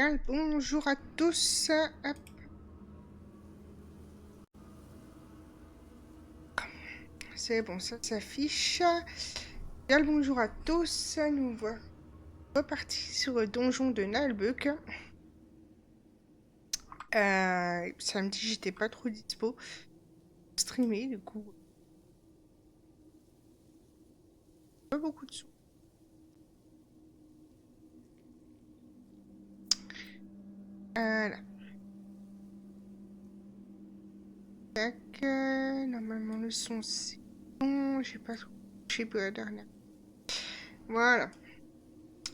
Bien, bonjour à tous. Hop. C'est bon, ça s'affiche. Bien, bonjour à tous. Nous voilà repartis sur le donjon de Nalbuck. Samedi, j'étais pas trop dispo. Streamer, du coup. Pas beaucoup de sous. Voilà. Tac. Normalement, le son, c'est bon. J'ai pas trop touché pour la dernière. Voilà.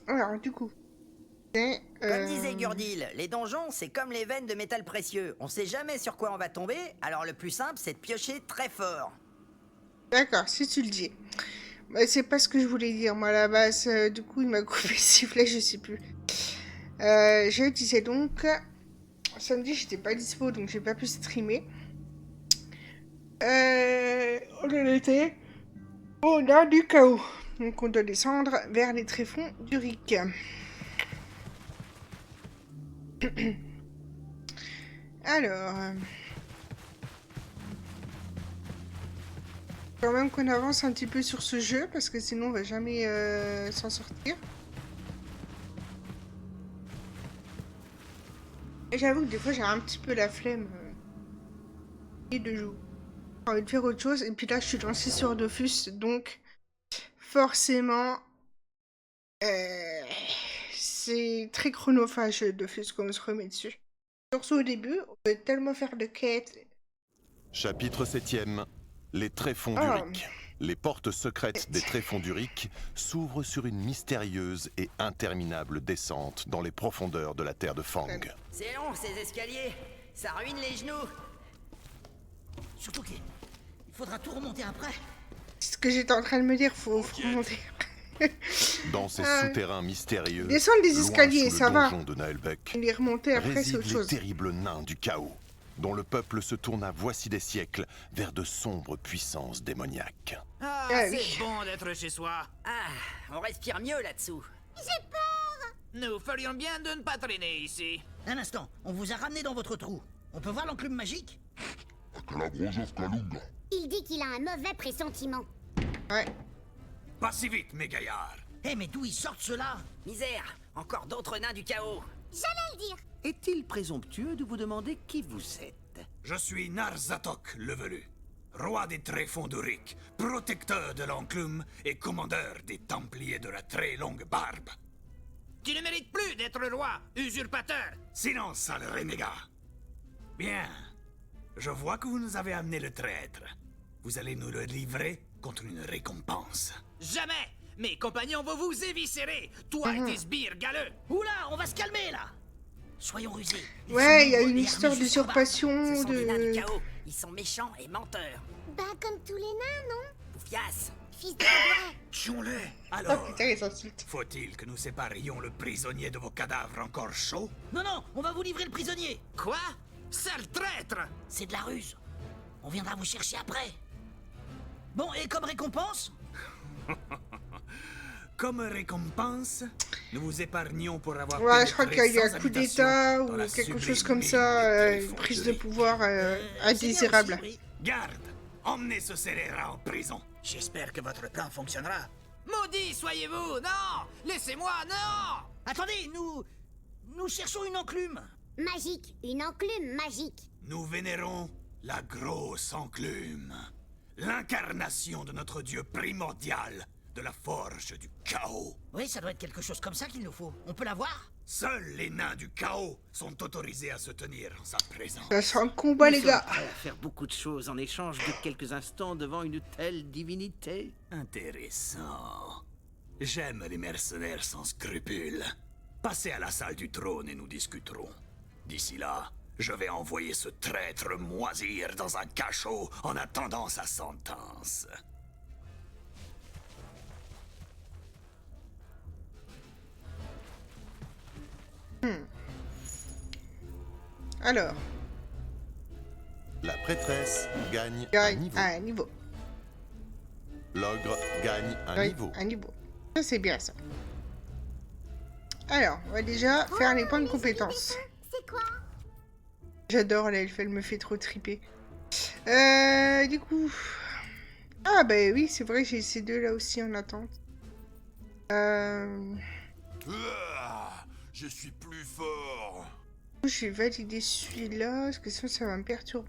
Alors, du coup, c'est. Comme disait Gurdil, les donjons, c'est comme les veines de métal précieux. On sait jamais sur quoi on va tomber, alors le plus simple, c'est de piocher très fort. D'accord, si tu le dis. Bah, c'est pas ce que je voulais dire, moi, à la base. Du coup, il m'a coupé le sifflet, je sais plus. Je disais donc, samedi, j'étais pas dispo, donc j'ai pas pu streamer. On en était au nord du chaos. Donc, on doit descendre vers les tréfonds du Ric. Alors, quand même qu'on avance un petit peu sur ce jeu, parce que sinon, on va jamais s'en sortir. Et j'avoue que des fois, j'ai un petit peu la flemme et de jouer. J'ai envie de faire autre chose. Et puis là, je suis lancée sur Dofus, donc forcément, c'est très chronophage Dofus quand on se remet dessus. Surtout au début, on peut tellement faire de quêtes. Chapitre 7e. Les tréfonds du Ric. Les portes secrètes des tréfonds du Ric s'ouvrent sur une mystérieuse et interminable descente dans les profondeurs de la terre de Fang. C'est long, ces escaliers. Ça ruine les genoux. Surtout qu'il faudra tout remonter après. C'est ce que j'étais en train de me dire, faut remonter. Dans ces souterrains mystérieux, descendre des escaliers, loin sous ça le va. donjon de Naelbeck, Les remonter après, c'est résident autre les chose. terribles nains du chaos, dont le peuple se tourna voici des siècles vers de sombres puissances démoniaques. Ah, Ah c'est oui. bon d'être chez soi. Ah, on respire mieux là-dessous. Nous ferions bien de ne pas traîner ici. Un instant, on vous a ramené dans votre trou. On peut voir l'enclume magique? Il dit qu'il a un mauvais pressentiment. Ouais. Pas si vite, mes gaillards. Eh, mais d'où ils sortent ceux-là? Misère, encore d'autres nains du chaos. J'allais le dire. Est-il présomptueux de vous demander qui vous êtes? Je suis Narzatok le Velu, roi des tréfonds d'Uric, protecteur de l'enclume et commandeur des Templiers de la très longue barbe. Tu ne mérites plus d'être roi, usurpateur. Silence, sale renégat. Bien. Je vois que vous nous avez amené le traître. Vous allez nous le livrer contre une récompense. Jamais. Mes compagnons vont vous éviscérer, toi et tes sbires galeux. Oula, on va se calmer, là. Soyons rusés. Ils Ouais, sont il y a nombreux une et histoire armés jusqu'en bas. d'usurpation, Ce sont des nains du de... chaos. Ils sont méchants et menteurs. Bah, comme tous les nains, non? Poufias. Fils de bois. Tuons-les. Oh Alors, putain, les insultes. faut-il que nous séparions le prisonnier de vos cadavres encore chauds? Non, non, on va vous livrer le prisonnier. Quoi? Sale traître! C'est de la ruse. On viendra vous chercher après. Bon, et comme récompense? Comme récompense, nous vous épargnons pour avoir Ouais, je crois pénétré qu'il y a sans un coup habitation d'état dans ou la quelque sublime chose comme mine ça, des une tréfonds prise du de Ric. pouvoir C'est bien indésirable. aussi, oui. Garde, emmenez ce scélérat en prison. J'espère que votre plan fonctionnera. Maudit soyez-vous! Non! Laissez-moi, non! Attendez, nous cherchons une enclume. Magique. Une enclume magique. Nous vénérons la grosse enclume, l'incarnation de notre dieu primordial de la forge du chaos. Oui, ça doit être quelque chose comme ça qu'il nous faut. On peut la voir? Seuls les nains du chaos sont autorisés à se tenir en sa présence. Ça sent le combat, Nous les sommes gars. prêts à faire beaucoup de choses en échange de quelques instants devant une telle divinité. Intéressant. J'aime les mercenaires sans scrupules. Passez à la salle du trône et nous discuterons. D'ici là, je vais envoyer ce traître moisir dans un cachot en attendant sa sentence. Alors, La prêtresse gagne un gagne niveau. un niveau. L'ogre gagne un Gagne niveau. un niveau. Ça, c'est bien, ça. Alors, on va déjà faire les points de compétences. C'est quoi? J'adore l'elfe, elle me fait trop triper. Du coup... Ah bah oui, c'est vrai, j'ai ces deux là aussi en attente. Je suis plus fort. Je vais valider celui-là, parce que sinon ça va me perturber.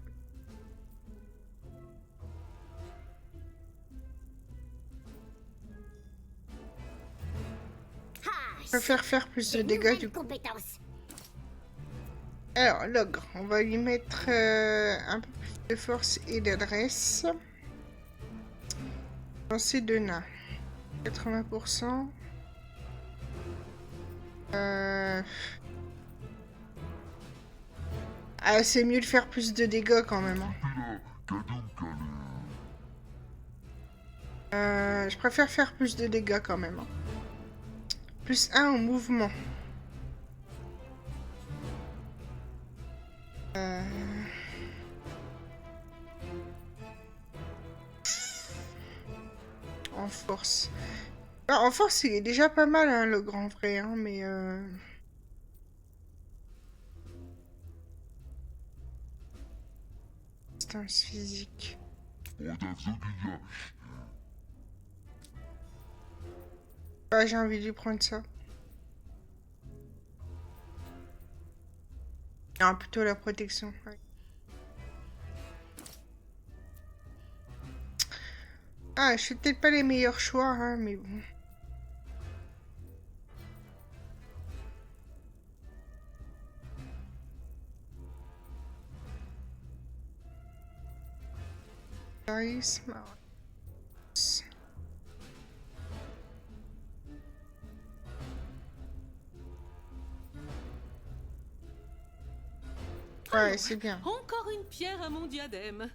Je préfère faire plus de dégâts du coup. Compétence. Alors, l'ogre, on va lui mettre un peu plus de force et d'adresse. Lancer de nains. 80%. Ah, c'est mieux de faire plus de dégâts quand même. Je préfère faire plus de dégâts quand même. Plus 1 au mouvement. En force. Ah, en force, il est déjà pas mal, hein, le grand vrai, hein, mais... Distance physique. Ah, j'ai envie de lui prendre ça. Non, plutôt la protection. Ouais. Ah, je fais peut-être pas les meilleurs choix, hein, mais bon. Charisme. Ouais, c'est bien. Encore une pierre à mon diadème.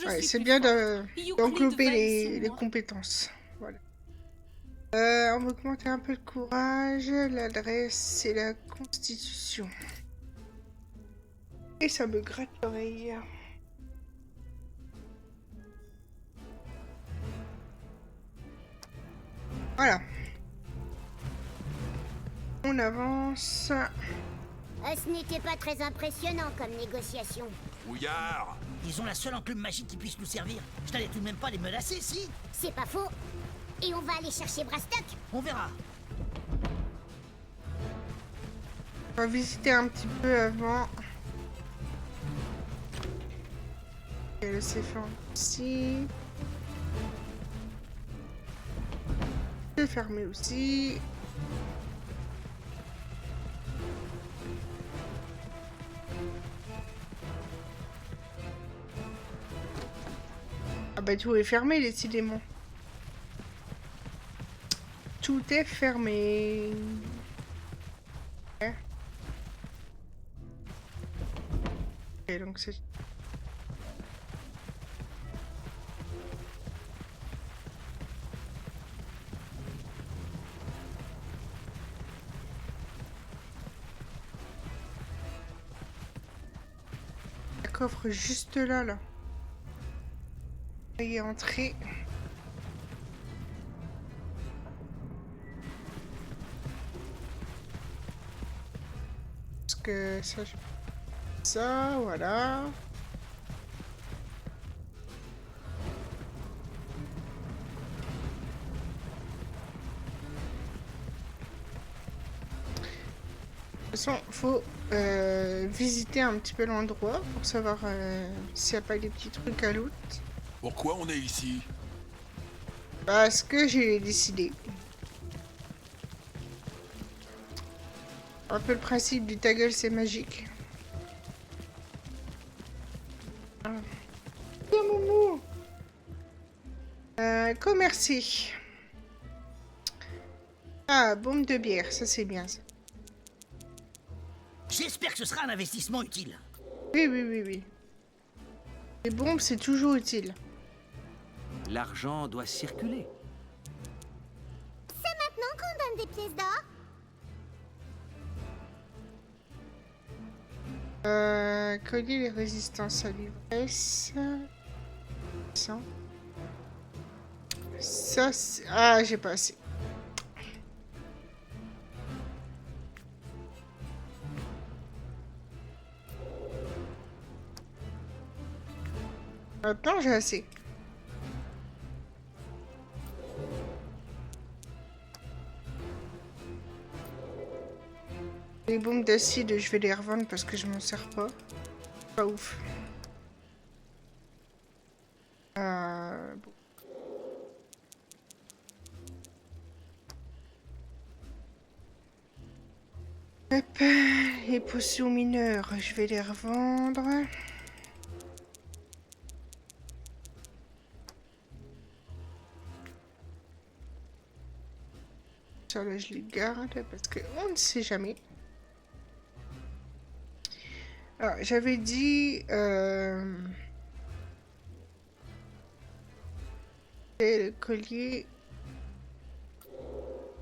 Ouais, c'est bien d'englober les compétences. Voilà. On va augmenter un peu le courage, l'adresse et la constitution. Et ça me gratte l'oreille. Voilà. On avance. Ce n'était pas très impressionnant comme négociation. Houillard! Ils ont la seule enclume magique qui puisse nous servir. Je n'allais tout de même pas les menacer, si? C'est pas faux. Et on va aller chercher Brastock. On verra. On va visiter un petit peu avant. Et le séphon ici. Je vais fermer aussi. Ah bah tout est fermé décidément. Tout est fermé. Ok, donc c'est... Un coffre juste là, là. Y entrer. Parce que ça, ça, voilà. De toute façon, faut visiter un petit peu l'endroit pour savoir s'il n'y a pas des petits trucs à loot. Pourquoi on est ici? Parce que j'ai décidé. Un peu le principe du ta gueule, c'est magique. Ah. Bien, Moumou. Commercer. Ah, bombe de bière, ça c'est bien ça. J'espère que ce sera un investissement utile. Oui, oui, oui, oui. Les bombes, c'est toujours utile. L'argent doit circuler. C'est maintenant qu'on donne des pièces d'or? Collier les résistances à l'ivresse. Ça. Ça, c'est... Ah, j'ai pas assez. Maintenant, j'ai assez. Les bombes d'acide, je vais les revendre parce que je m'en sers pas. Pas ouf. Bon. Hop, les potions mineures, je vais les revendre. Ça là, je les garde parce que on ne sait jamais. Alors, j'avais dit... le collier...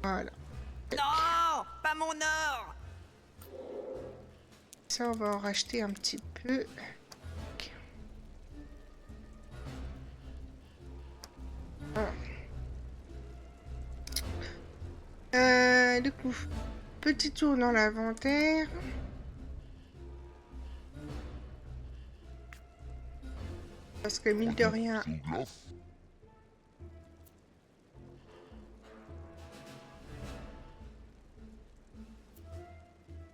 Voilà. Non, pas mon or. Ça, on va en racheter un petit peu. Ok. Voilà. Du coup, petit tour dans l'inventaire. Parce que mine de rien...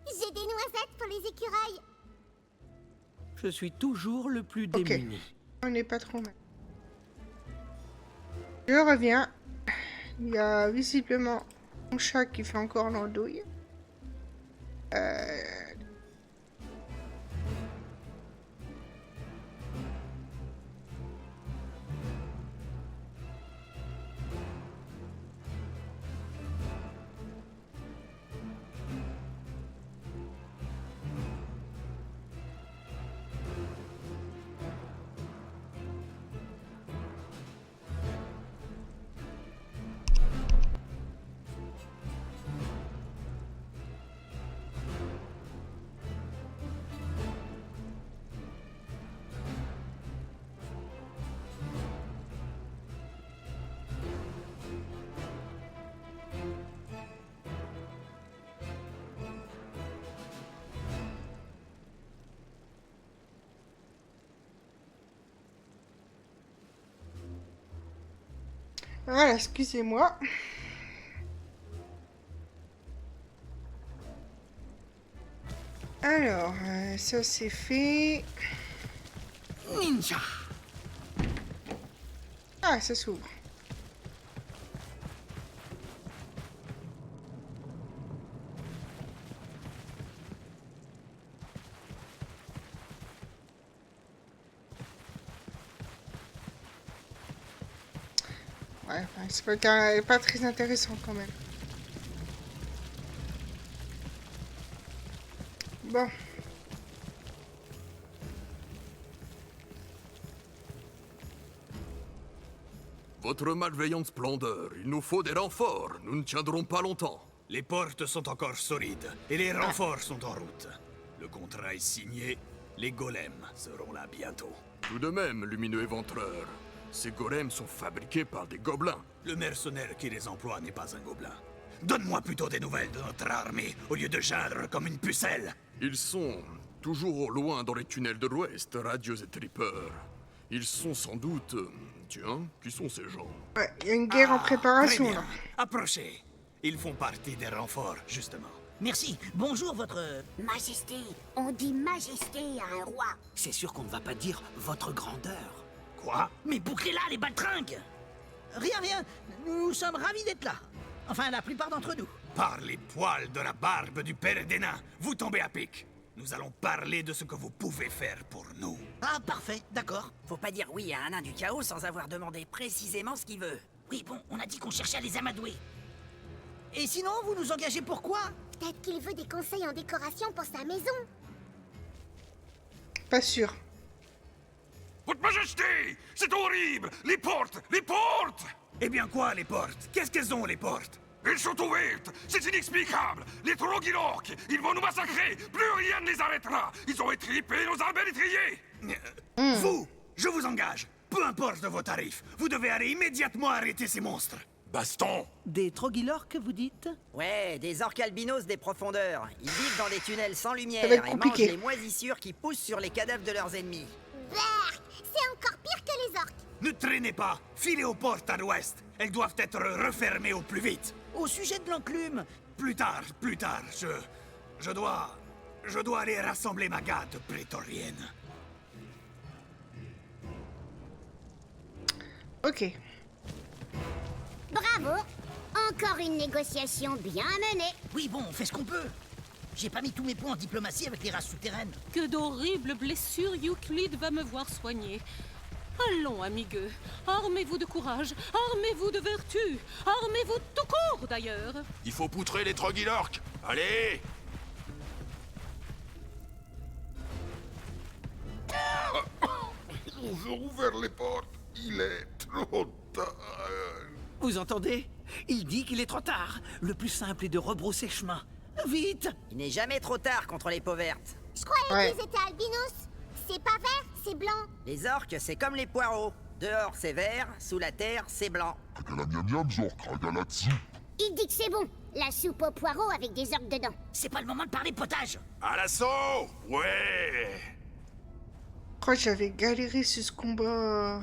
J'ai des noisettes pour les écureuils. Je suis toujours le plus Ok. démuni. On n'est pas trop mal. Je reviens. Il y a visiblement mon chat qui fait encore l'andouille. Voilà, excusez-moi. Alors, ça c'est fait. Ninja. Ah, ça s'ouvre. Ouais, enfin, c'est pas très intéressant quand même. Bon. Votre malveillante splendeur, il nous faut des renforts. Nous ne tiendrons pas longtemps. Les portes sont encore solides et les renforts sont en route. Le contrat est signé. Les golems seront là bientôt. Tout de même, lumineux éventreur, ces golems sont fabriqués par des gobelins. Le mercenaire qui les emploie n'est pas un gobelin. Donne-moi plutôt des nouvelles de notre armée au lieu de geindre comme une pucelle. Ils sont toujours au loin dans les tunnels de l'Ouest, Radieux et Tripper. Ils sont sans doute... Tiens, qui sont ces gens? Ouais, il y a une guerre en préparation Très bien. là. Approchez. Ils font partie des renforts, justement. Merci. Bonjour, votre... Majesté, on dit majesté à un roi. C'est sûr qu'on ne va pas dire votre grandeur. Quoi? Mais bouclez-la, les baltringues. Rien, rien. Nous sommes ravis d'être là. Enfin, la plupart d'entre nous. Par les poils de la barbe du père des nains, vous tombez à pic. Nous allons parler de ce que vous pouvez faire pour nous. Ah, parfait, d'accord. Faut pas dire oui à un nain du chaos sans avoir demandé précisément ce qu'il veut. Oui, bon, on a dit qu'on cherchait à les amadouer. Et sinon, vous nous engagez pour quoi? Peut-être qu'il veut des conseils en décoration pour sa maison. Pas sûr. Votre Majesté! C'est horrible! Les portes! Les portes! Eh bien quoi, les portes? Qu'est-ce qu'elles ont, les portes? Elles sont ouvertes! C'est inexplicable! Les Trogilorques, ils vont nous massacrer! Plus rien ne les arrêtera! Ils ont étripé nos arbalétriers! Vous, je vous engage! Peu importe vos tarifs, vous devez aller immédiatement arrêter ces monstres! Baston! Des Trogilorques, vous dites? Ouais, des orques albinos des profondeurs. Ils vivent dans des tunnels sans lumière Ça va être et mangent compliqué. les moisissures qui poussent sur les cadavres de leurs ennemis. Berk, c'est encore pire que les orques. Ne traînez pas! Filez aux portes à l'ouest! Elles doivent être refermées au plus vite! Au sujet de l'enclume, Plus tard, je dois aller rassembler ma garde prétorienne. Ok. Bravo. Encore une négociation bien menée. oui bon, on fait ce qu'on peut. J'ai pas mis tous mes points en diplomatie avec les races souterraines. Que d'horribles blessures Euclide va me voir soigner. Allons, amigueux, armez-vous de courage, armez-vous de vertu, armez-vous tout court d'ailleurs. Il faut poutrer les Trogilorques! Allez! Ouvre ouvert les portes. Il est trop tard. Vous entendez? Il dit qu'il est trop tard. Le plus simple est de rebrousser chemin. Vite! Il n'est jamais trop tard contre les peaux vertes. Je croyais Ouais. qu'ils étaient albinos. C'est pas vert, c'est blanc. Les orques, c'est comme les poireaux. Dehors, c'est vert, sous la terre, c'est blanc. Il dit que c'est bon. La soupe aux poireaux avec des orques dedans. C'est pas le moment de parler potage. À l'assaut! Ouais! Je crois que j'avais galéré sur ce combat.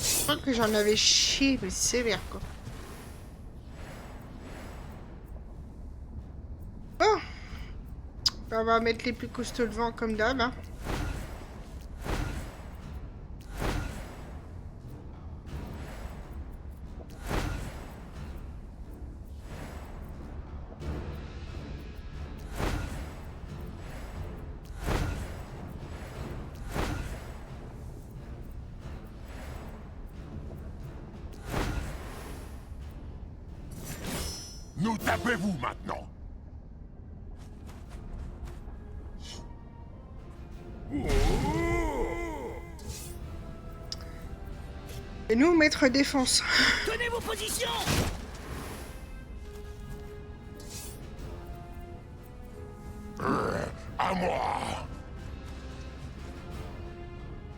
Je crois que j'en avais chié, mais sévère quoi. Bon. On va mettre les plus costauds devant comme d'hab. Hein. Nous tapez-vous maintenant. Et nous, maître défense. Tenez vos positions. À moi.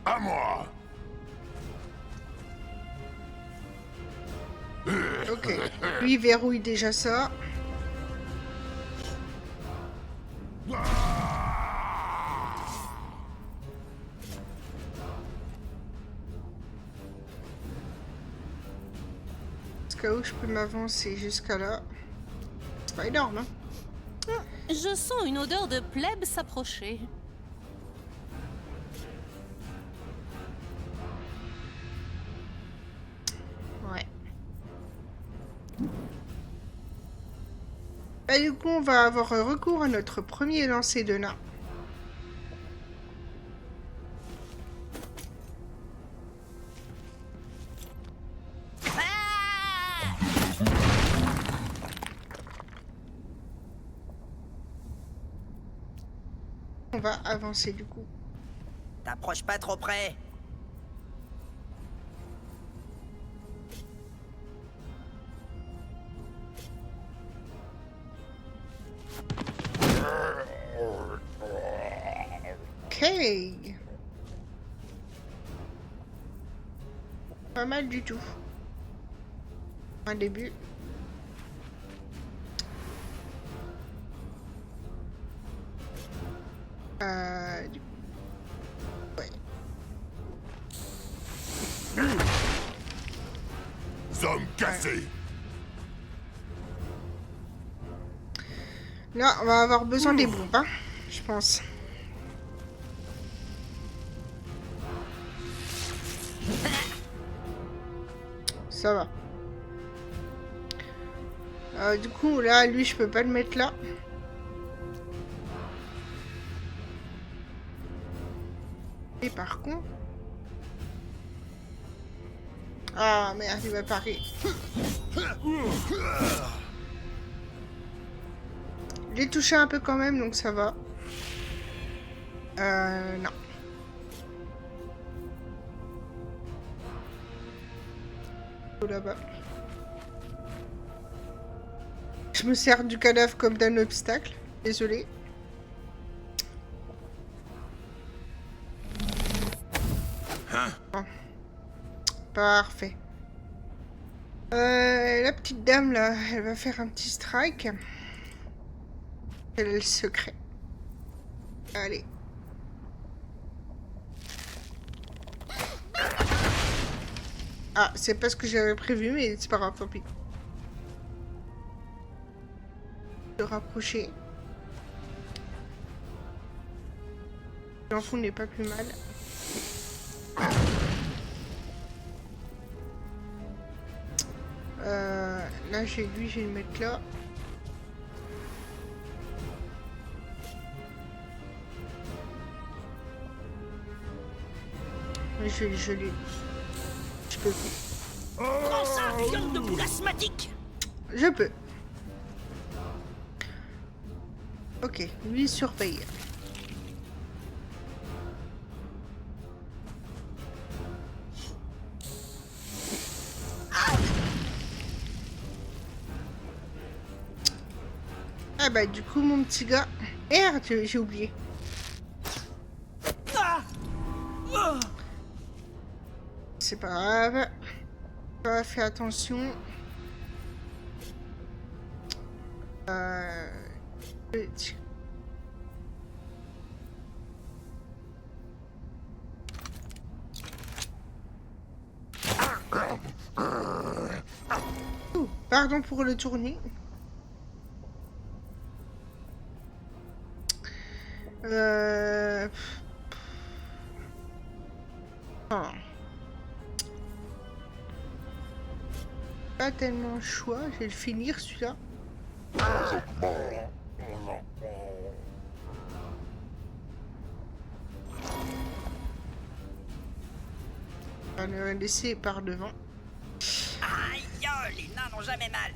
À moi. Ok. Lui, il verrouille déjà ça. Jusqu'à où je peux m'avancer? Jusqu'à là. C'est pas énorme, hein? Je sens une odeur de plèbe s'approcher. Ouais. Et du coup, on va avoir recours à notre premier lancer de nain. On va avancer du coup. T'approches pas trop près. Ok. Pas mal du tout. Un début. Du coup. Ouais. Zone cassée. Là, on va avoir besoin des bombes, hein, je pense. Ça va. Du coup, là, lui, je peux pas le mettre là. Et par contre... Ah, merde, il va parer. Je l'ai touché un peu quand même, donc ça va. Non. là-bas. Je me sers du cadavre comme d'un obstacle. Désolé. Bon. Parfait. La petite dame là, elle va faire un petit strike. Elle a le secret. Allez. Ah, c'est pas ce que j'avais prévu, mais c'est pas grave, tant pis. Se rapprocher. L'enfant n'est pas plus mal. Là, j'ai lui, je vais le mettre là. Je vais le geler. Je peux. Prends ça, viande de boule asthmatique! Je peux. Ok, lui surveille. Ah bah du coup mon petit gars... Merde, j'ai oublié. C'est pas grave. Fais attention. Tiens. Ouh, pardon pour le tournis. Oh. Pas tellement choix, je vais le finir celui-là. On va le laisser par devant. Aïe, les nains n'ont jamais mal.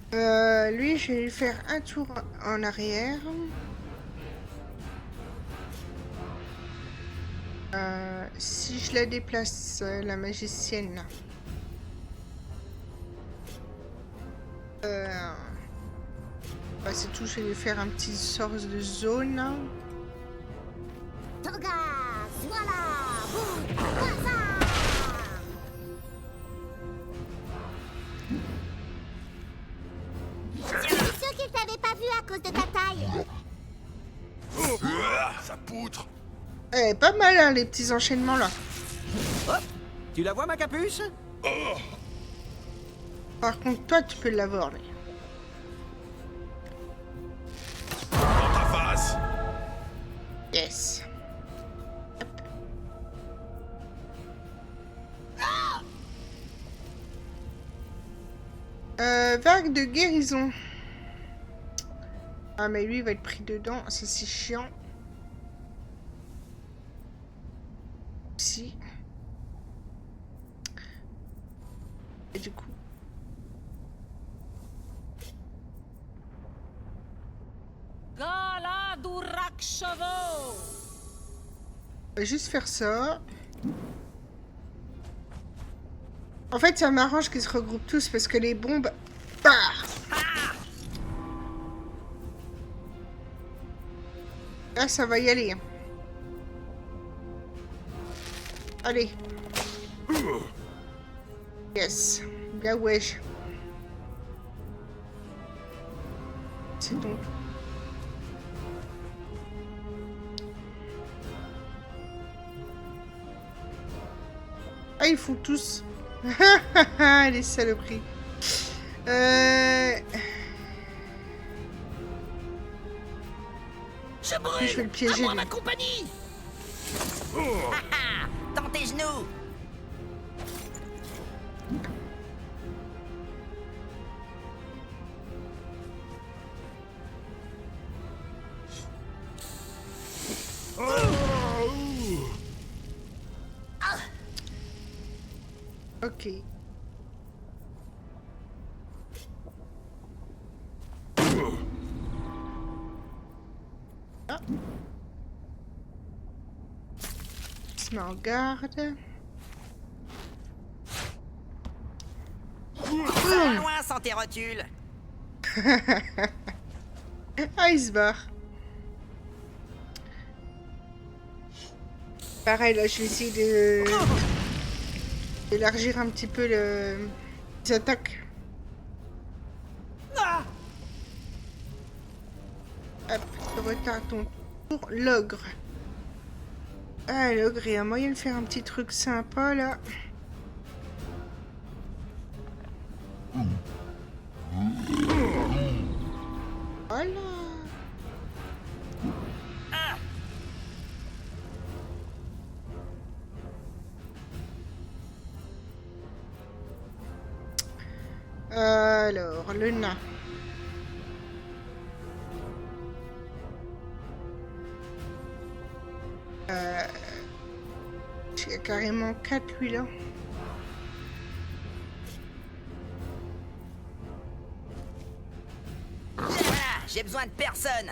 Lui, je vais lui faire un tour en arrière. Si je la déplace, la magicienne là. Bah, c'est tout, je vais lui faire un petit sort de zone là. Toga, voilà, boum, voilà. Je suis sûr qu'il t'avait pas vu à cause de ta taille. Ça poutre. Eh, pas mal hein, les petits enchaînements là. Hop, tu la vois ma capuce? Par contre, toi, tu peux l'avoir lui. Dans ta face. Yes. Vague de guérison. Ah mais lui il va être pris dedans, ça c'est chiant. Si. Et du coup. Gala d'Urak Chavo. On va juste faire ça. En fait ça m'arrange qu'ils se regroupent tous parce que les bombes... Bah là ça va y aller. Allez. Yes. Bien wesh. C'est donc. Ah, ils font tous. Les saloperies. Je brûle. Je vais le piéger. À moi ma compagnie. Dans tes genoux. Ok. Ah. Il se met en garde. Va loin sans tes rotules. Ah, il se barre. Pareil, là, je vais essayer d'élargir un petit peu les attaques. Hop, tu retardes ton tour. L'ogre. Ah, l'ogre, il y a moyen de faire un petit truc sympa, là. Voilà. Alors, le nain. Il y a carrément 4 lui là. Voilà, j'ai besoin de personne.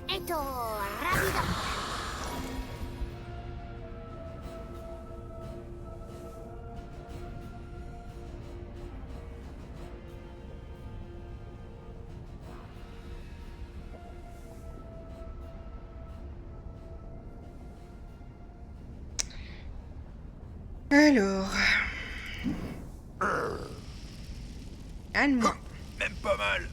Esto, rápido. Alors. Calme. Même pas mal.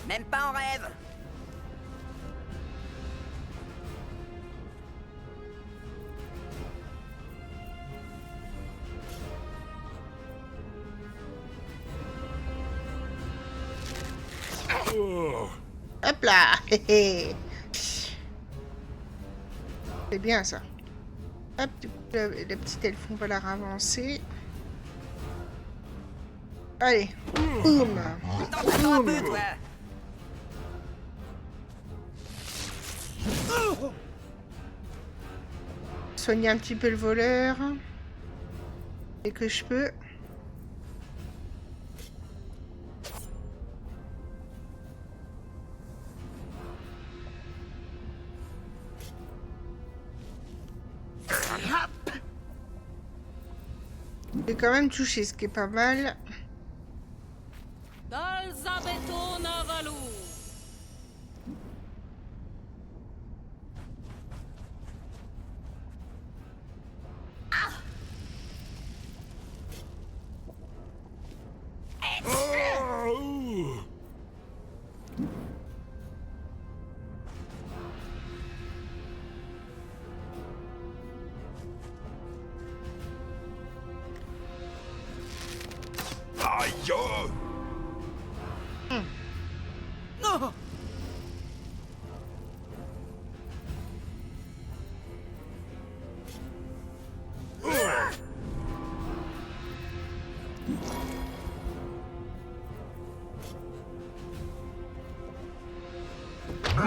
Même pas en rêve. Hop là. C'est bien ça. Hop, du coup, la petite elfe, on va la ravancer. Allez. Boum. T'entends un peu, toi. Soigner un petit peu le voleur. Dès que je peux. J'ai quand même touché, ce qui est pas mal. Dalzabeto Navalu. Aïe! Non.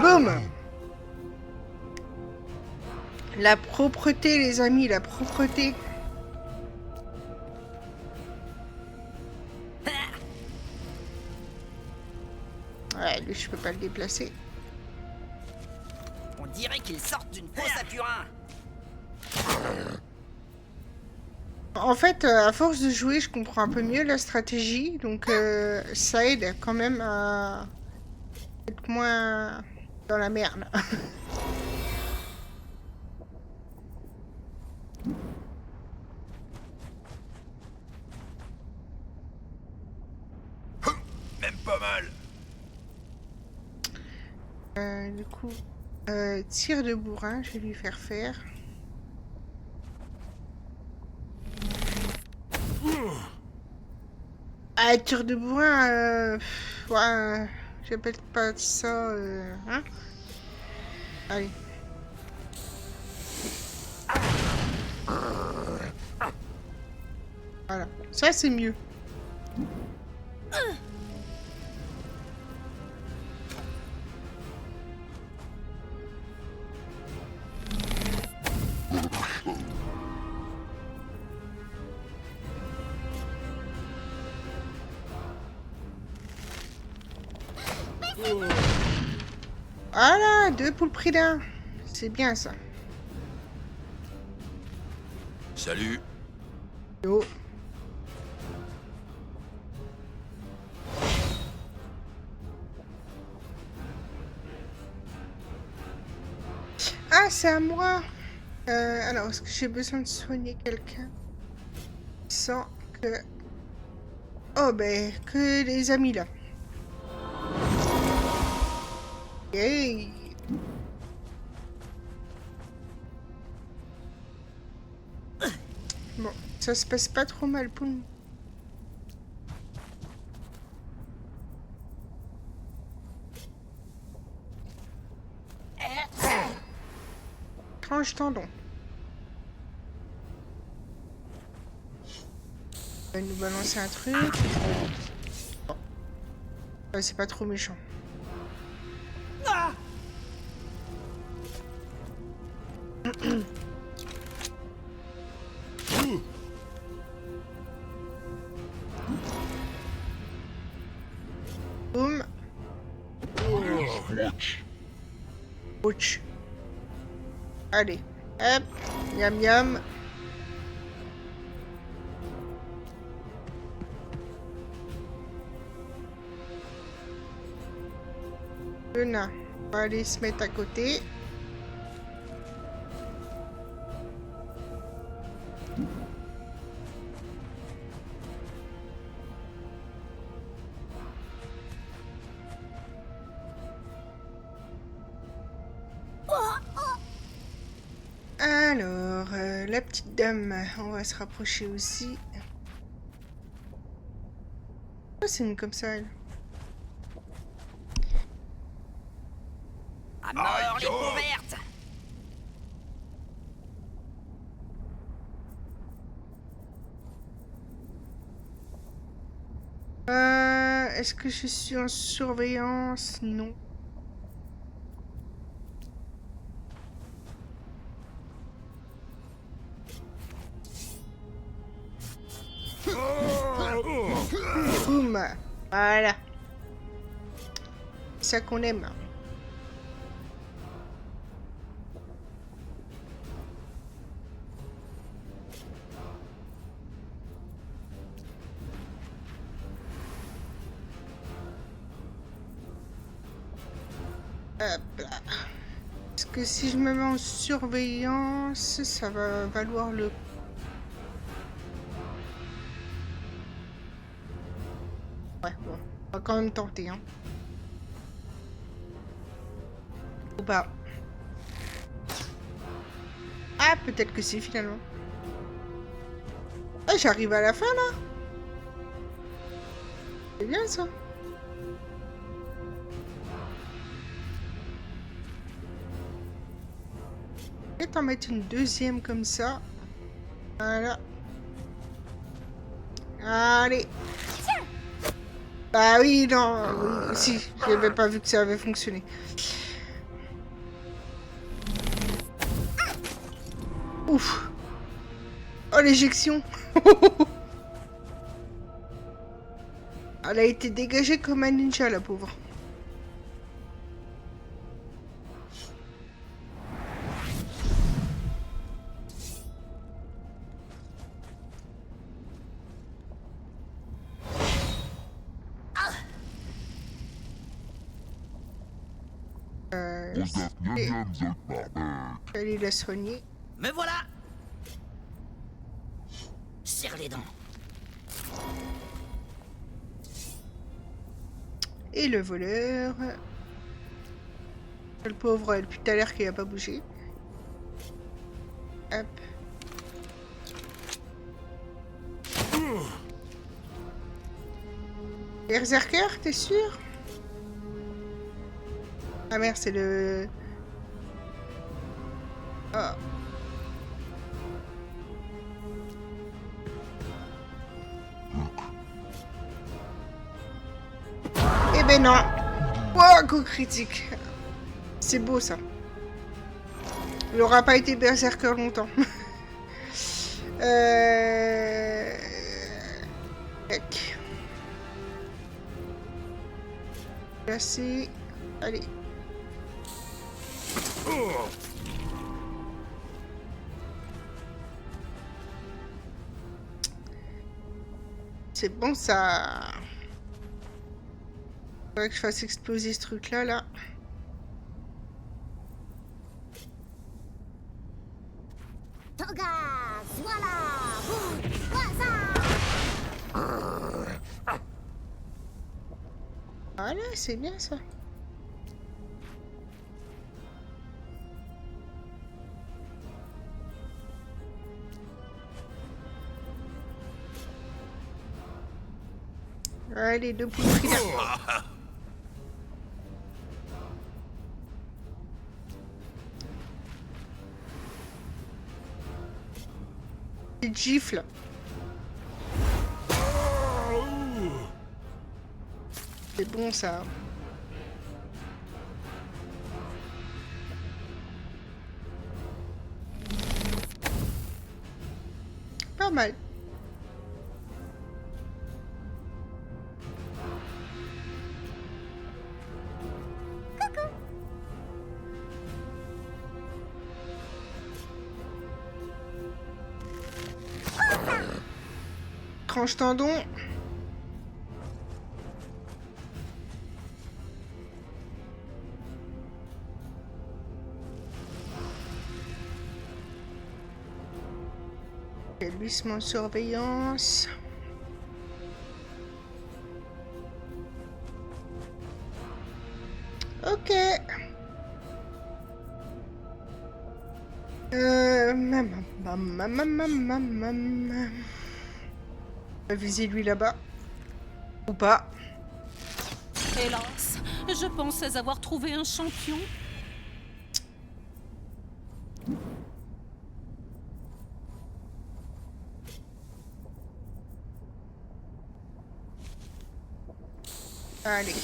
Boum. La propreté, les amis, la propreté. Ouais, lui, je peux pas le déplacer. On dirait qu'ils sortent d'une fosse à purin. En fait, à force de jouer, je comprends un peu mieux la stratégie, donc ça aide quand même à être moins dans la merde. Même pas mal. Du coup, tir de bourrin, je vais lui faire faire. Ah, tir de bourrin, ouais, j'appelle pas ça, hein. Allez. Voilà, Ça, c'est mieux. Voilà, 2 pour le prix d'un. C'est bien ça. Salut. Yo. Ah, c'est à moi. Alors, est-ce que j'ai besoin de soigner quelqu'un sans que... Oh, ben, que les amis, là. Hey. Bon, ça se passe pas trop mal pour nous. Tranche tendon. Il va nous balancer un truc. Bon. Ouais, c'est pas trop méchant. Boum. Ouch. Allez, hop, miam miam. Le nain, on va aller se mettre à côté. Alors, la petite dame, on va se rapprocher aussi. Pourquoi c'est une comme ça, elle? À mort les peaux vertes! Est-ce que je suis en surveillance? Non. Boum. Voilà. C'est ça qu'on aime. Hop là. Est-ce que si je me mets en surveillance, ça va valoir le... Ouais, bon. On va quand même tenter, hein. Ou pas. Ah, peut-être que c'est finalement. Ah, j'arrive à la fin, là. C'est bien, ça. Peut-être en mettre une deuxième comme ça. Voilà. Allez. Ah oui, non. Oui, si, j'avais pas vu que ça avait fonctionné. Ouf. Oh, l'éjection. Elle a été dégagée comme un ninja, la pauvre. Allez la soigner. Me voilà. Serre les dents. Et le voleur. Le pauvre, depuis tout à l'heure qu'il a pas bougé. Hop. Berserker, t'es sûr? Ah merde, c'est le... Oh. ben non. Oh, coup critique. C'est beau ça. Il aura pas été berserker longtemps. Tac. Placé. Allez. C'est bon ça. Faudrait que je fasse exploser ce truc là. Toga, voilà, Voilà, c'est bien ça. Allez, 2 poules frites. Petite gifle. C'est bon ça. Pas mal. Tranche tendon. Glissement surveillance. Ok. On va viser lui là-bas. Ou pas. Hélas, je pensais avoir trouvé un champion. Allez.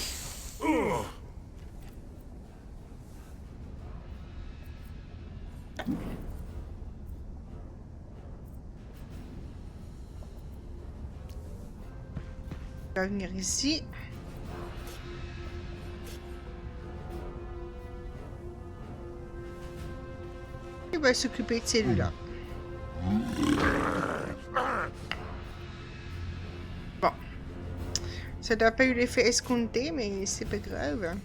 On va venir ici. Il va s'occuper de celui-là. Bon. Ça n'a pas eu l'effet escompté, mais c'est pas grave.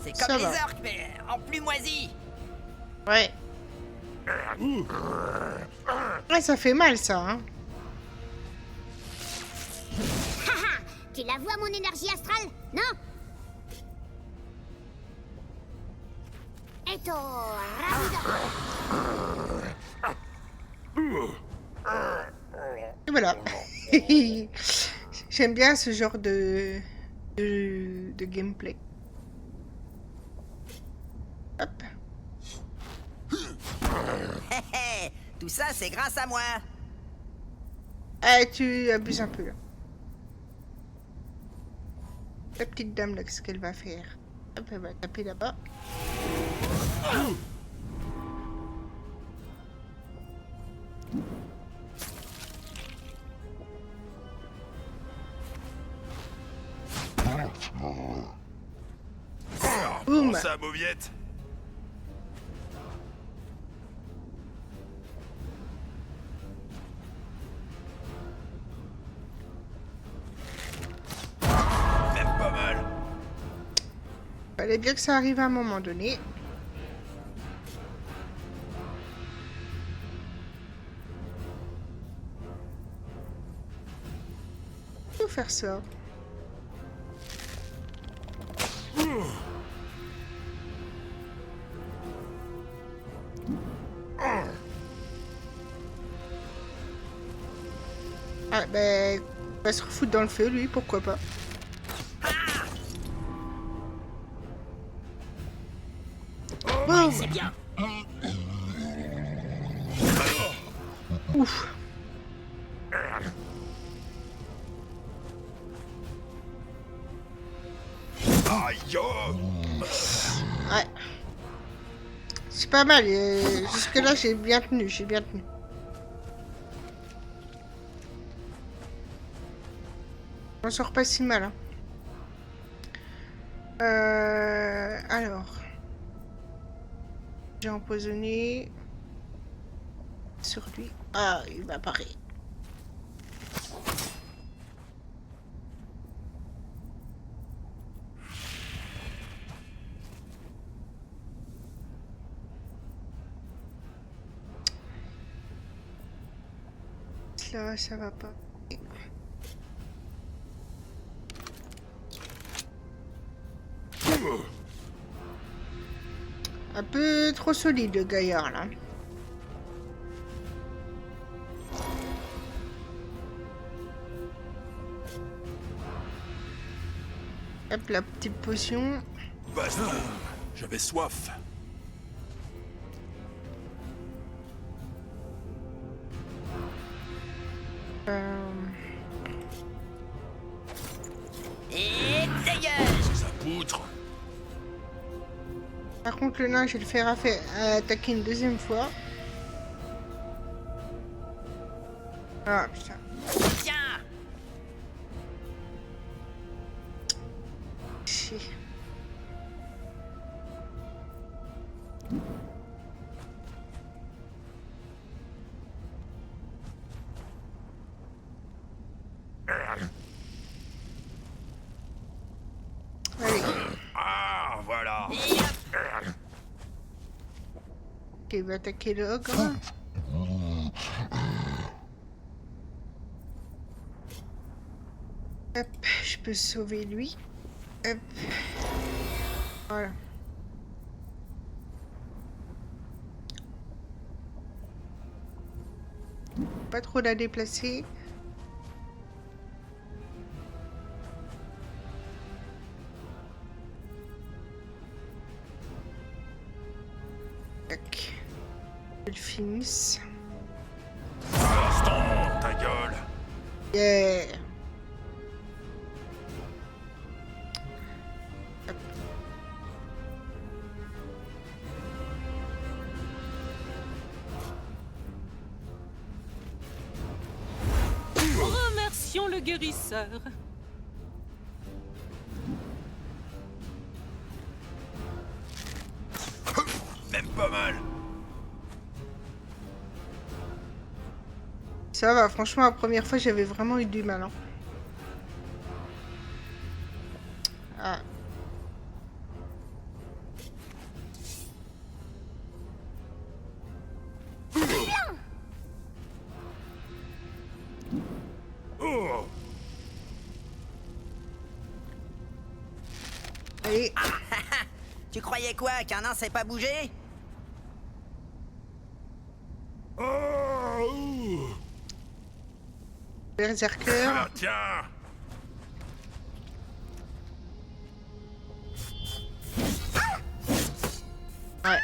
C'est comme les orques, mais en plus moisi. Ouais. Ouais, ça fait mal, ça, hein. Haha, tu la vois mon énergie astrale, non? Eto, Et voilà. J'aime bien ce genre de gameplay. Hop. Tout ça, c'est grâce à moi. Ah, tu abuses un peu là. La petite dame là, qu'est-ce qu'elle va faire? Hop, elle va taper là-bas. Boum. Ça, mauviette. Même pas mal. Fallait bien que ça arrive à un moment donné. Faut faire ça. Ah ben, va se refoutre dans le feu, lui, pourquoi pas. Ouais, c'est bien. Ouf. Aïe. Ouais. C'est pas mal. Jusque-là, j'ai bien tenu. On sort pas si mal. Hein. Alors. J'ai empoisonné. Sur lui. Ah, il m'apparaît. Là, ça va pas. Un peu trop solide, le gaillard, là. Hop, la petite potion. Baston, j'avais soif. Et dégage. C'est sa poutre. Par contre, le nain, je vais le faire attaquer une deuxième fois. Ah, putain. Tiens. Chier. Allez. Ah, voilà. Ok, il va attaquer l'ogre. Hop, je peux sauver lui. Hop. Voilà. Pas trop la déplacer. Tac. Je le finisse. Baston, ta gueule. Yeah. Remercions le guérisseur. Même pas mal. Ça va, franchement, la première fois, j'avais vraiment eu du mal. Hein. Ah. Oh. Allez. Tu croyais quoi, qu'un nain sait pas bouger? Oh. Berserker. Ah, tiens. Ouais.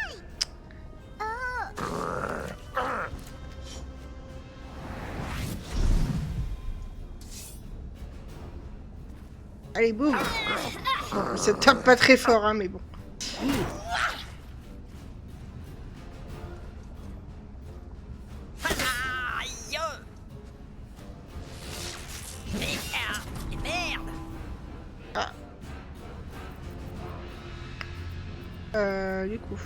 Allez, boum. Ça tape pas très fort, hein, mais bon. Aïe. Merde. Du coup.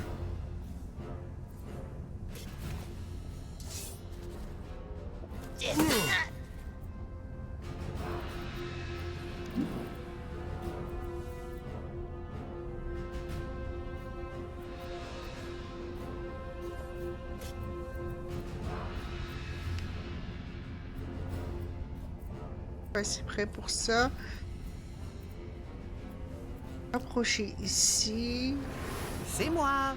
Ouais, c'est prêt pour ça. Approcher ici. C'est moi.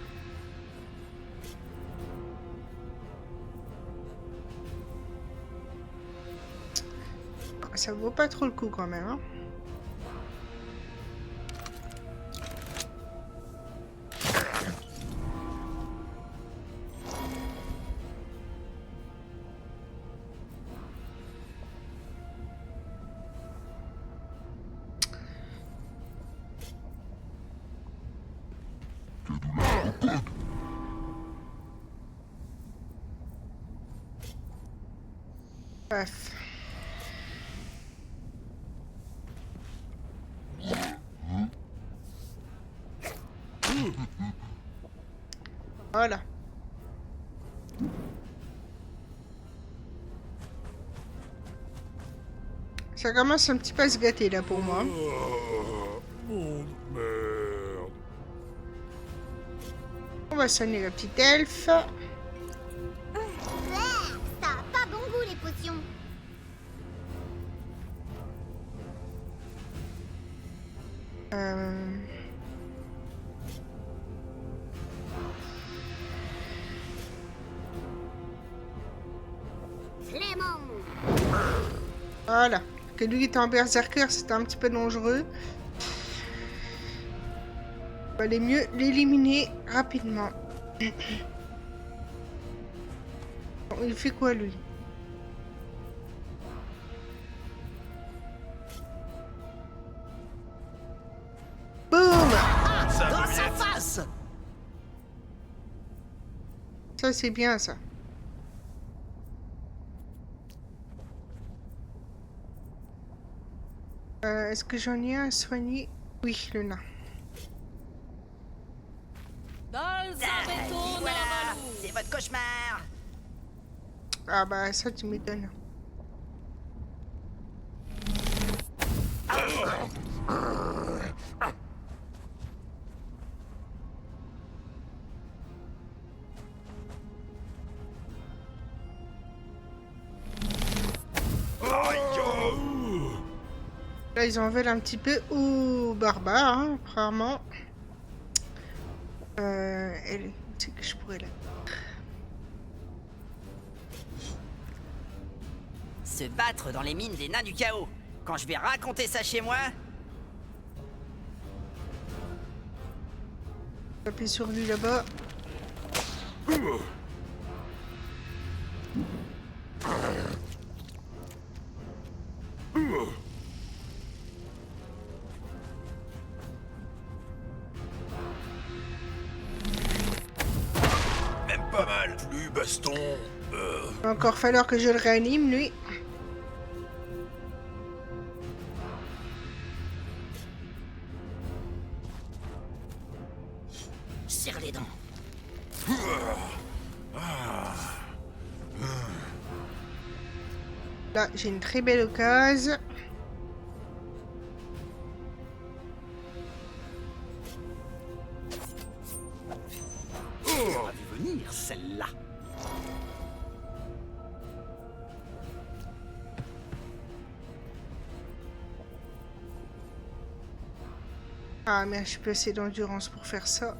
Ça vaut pas trop le coup quand même, hein. Bref. Voilà. Ça commence un petit peu à se gâter là pour moi. Oh, merde. On va soigner la petite elfe. Ça a pas bon goût les potions. Clément. Voilà. Que lui était en berserker, c'était un petit peu dangereux. Il valait mieux l'éliminer rapidement. Bon, il fait quoi lui? Boum! Dans sa face! Ça c'est bien ça. Est-ce que j'en ai un à soigner? Oui, le nain. Voilà, c'est votre cauchemar. Ah bah ça tu m'étonnes. Là ils en veulent un petit peu aux barbares, hein, apparemment. Elle, c'est que je pourrais la... Se battre dans les mines des nains du chaos. Quand je vais raconter ça chez moi... Taper sur lui là-bas. Même pas mal. Plus baston. Il va encore falloir que je le réanime lui. Serre les dents. Là j'ai une très belle occasion. Ça va vu venir, celle-là. Ah mais je peux assez d'endurance pour faire ça.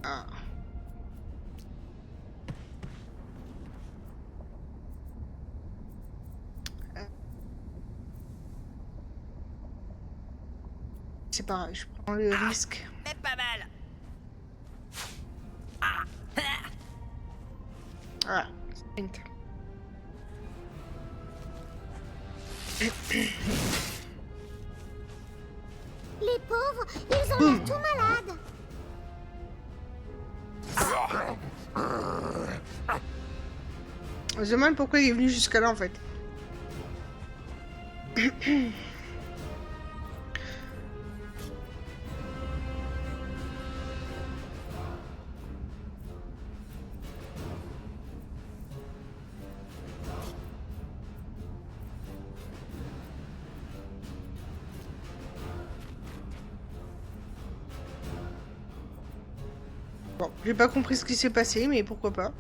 Ah. C'est pareil, je prends le risque. Mais pas mal. Ah, sprint. Les pauvres, ils ont l'air tout malades. On se demande pourquoi il est venu jusqu'à là en fait. Bon, j'ai pas compris ce qui s'est passé, mais pourquoi pas.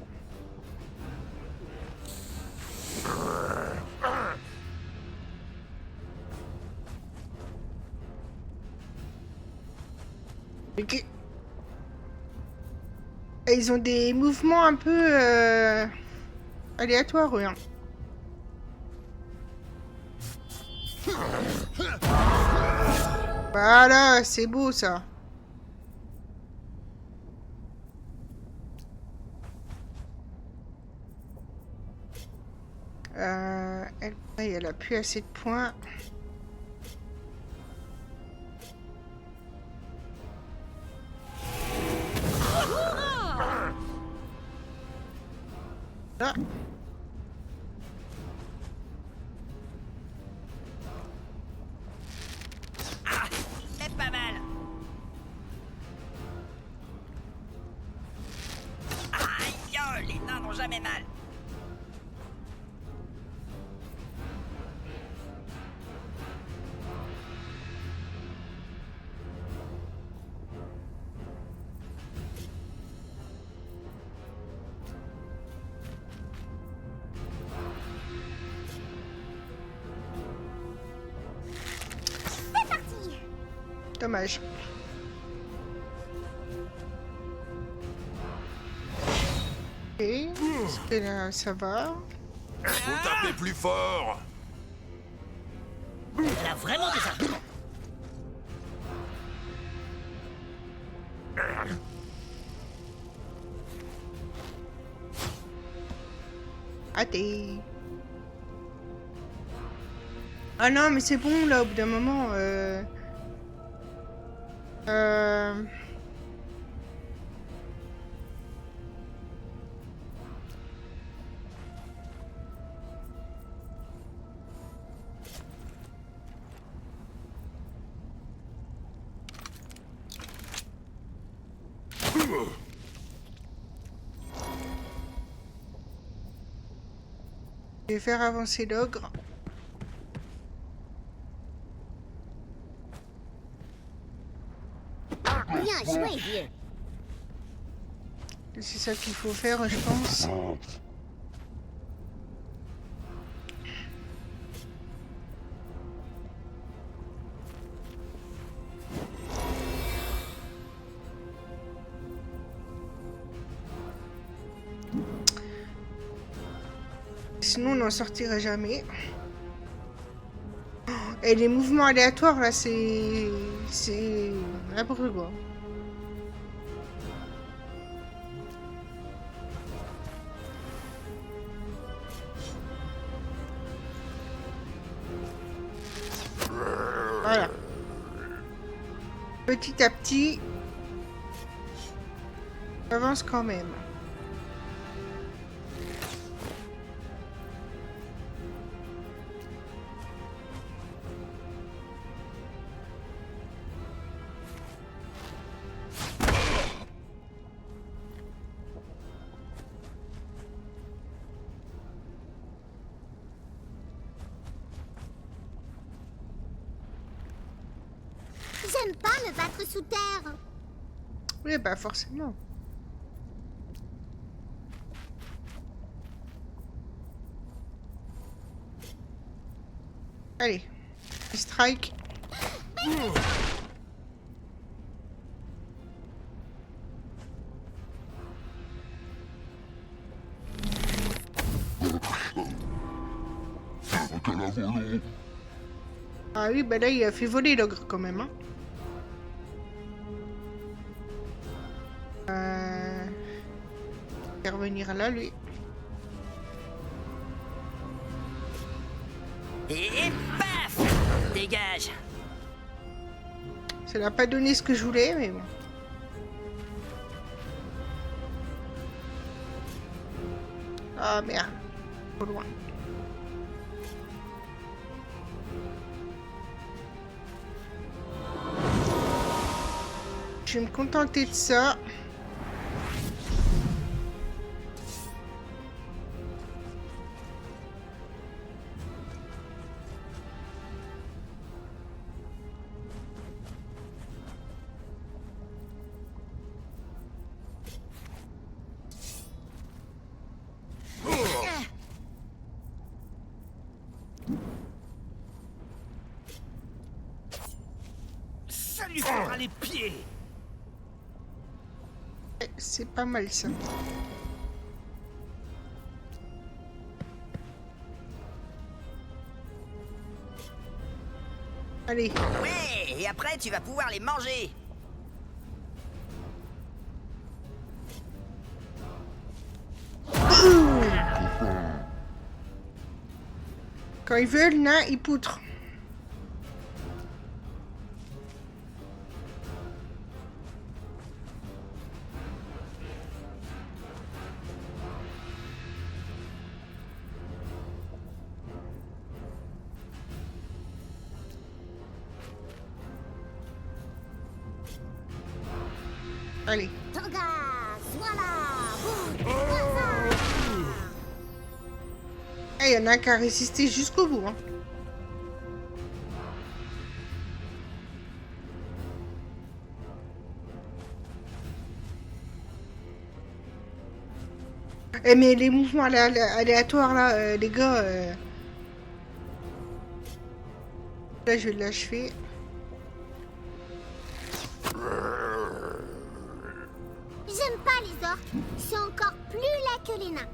Ok. Et ils ont des mouvements un peu aléatoires, eux, hein. Voilà, c'est beau ça. Elle a plus assez de points. Là. Ah, c'est pas mal. Aïe, les nains n'ont jamais mal. Dommage. Ok, est-ce que là, ça va? Faut taper plus fort. Elle a vraiment des arguments. Raté. Ah non, mais c'est bon, là, au bout d'un moment... Je vais faire avancer l'ogre. Bien joué, vieux. C'est ça qu'il faut faire, je pense. Sinon, on n'en sortira jamais. Et les mouvements aléatoires, là, c'est n'importe quoi. Voilà. Petit à petit, on avance quand même. J'aime pas me battre sous terre. Oui, bah forcément. Allez, strike. Ah oui, bah là, il a fait voler l'ogre quand même. Hein. Il va revenir là, lui. Et paf! Dégage! Ça n'a pas donné ce que je voulais, mais bon. Ah merde, trop loin. Je vais me contenter de ça. Ça lui fera les pieds. C'est pas mal ça. Allez. Ouais, et après tu vas pouvoir les manger. Quand ils veulent, nains, ils poutrent. Allez. Toga, voilà, Il y en a un qui a résisté jusqu'au bout. Hein. Mais les mouvements aléatoires là, les gars. Là, je vais l'achever. J'aime pas les orques. C'est encore plus laid que les nains.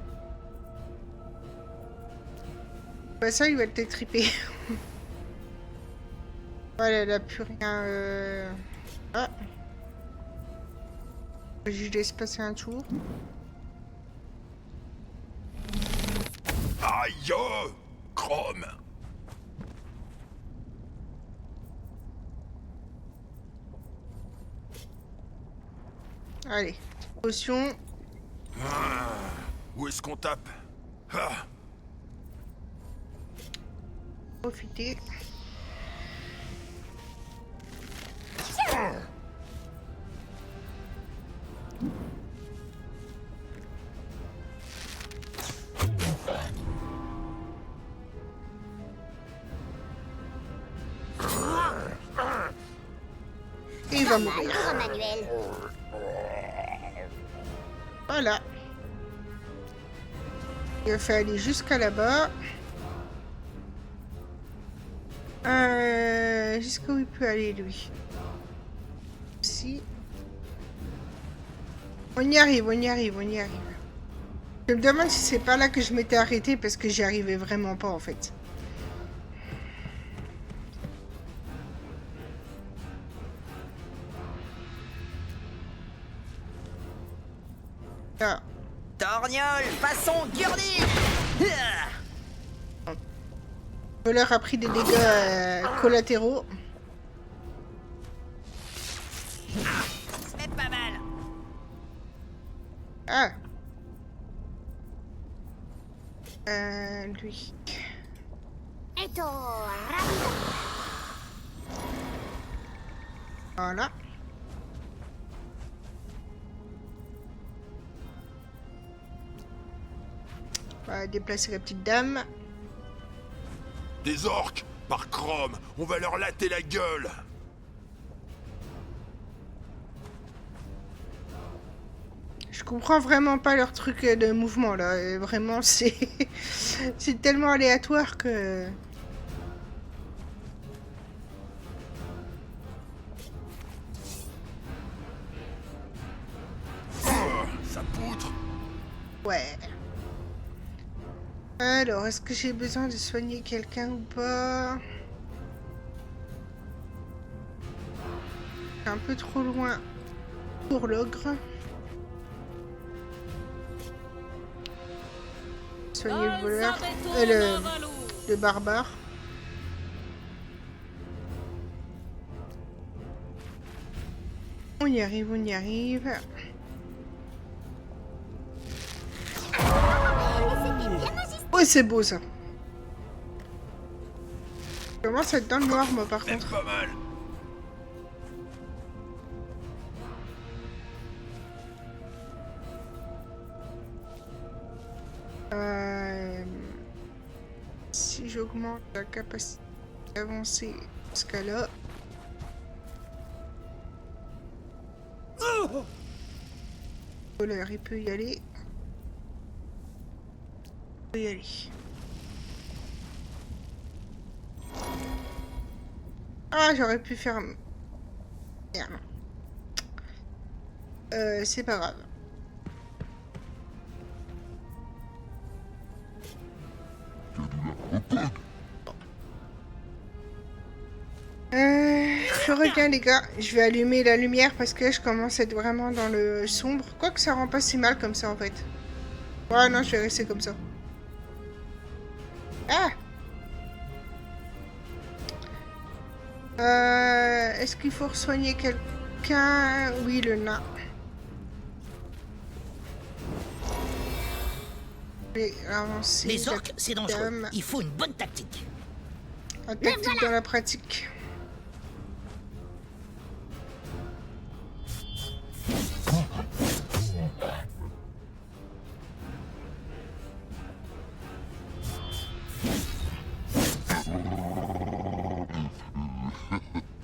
Bah ça, il va être trippé. Voilà, elle a plus rien. Ah. Je laisse passer un tour. Aïe! Chrome! Allez, potion. Où est-ce qu'on tape? Profiter. Et il va mourir. Voilà. Il va falloir aller jusqu'à là-bas. Jusqu'à où il peut aller, lui? Si. On y arrive, on y arrive, on y arrive. Je me demande si c'est pas là que je m'étais arrêté parce que j'y arrivais vraiment pas, en fait. Ah. Torgnole, façon Gurdy. Le voleur a pris des dégâts collatéraux. C'est pas mal. Ah. Lui. Eto, Voilà. On va déplacer la petite dame. Des orques! Par Chrome! On va leur latter la gueule! Je comprends vraiment pas leur truc de mouvement là. Vraiment, c'est c'est tellement aléatoire que. Ça poutre! Ouais. Alors, est-ce que j'ai besoin de soigner quelqu'un ou pas? Un peu trop loin pour l'ogre. Soigner le voleur. Le barbare. On y arrive, on y arrive. Oh, c'est beau ça. Je commence à être dans le noir, moi, par contre. Pas mal! Si j'augmente la capacité d'avancer jusqu'à là. Le voleur, il peut y aller. Il peut y aller. Ah, j'aurais pu faire... Merde. C'est pas grave. je reviens les gars. Je vais allumer la lumière parce que là, je commence à être vraiment dans le sombre. Quoique ça rend pas si mal comme ça en fait. Ouais, non, je vais rester comme ça. Ah! Est-ce qu'il faut soigner quelqu'un? Oui, le nain. Je vais avancer. Les orques, c'est dangereux. Il faut une bonne tactique. Un tactique dans la pratique.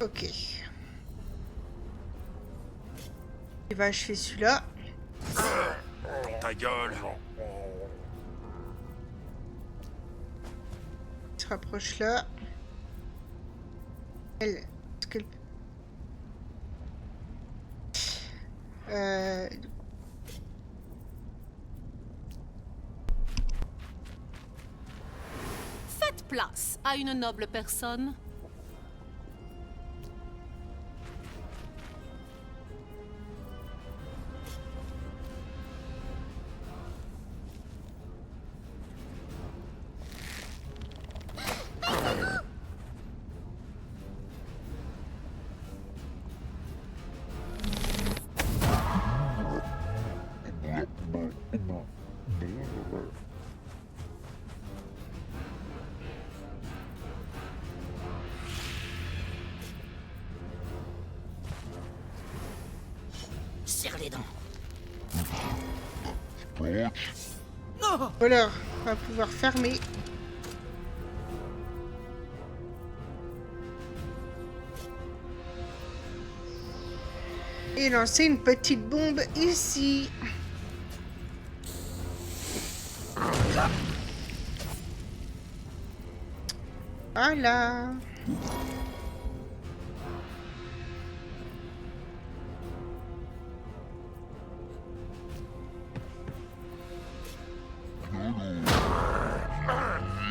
Ok. Il va achever celui-là. Ta gueule. Il se rapproche là. Elle. Est-ce qu'elle... Faites place à une noble personne. Serre les dents. Voilà, on va pouvoir fermer. Et lancer une petite bombe ici. Voilà.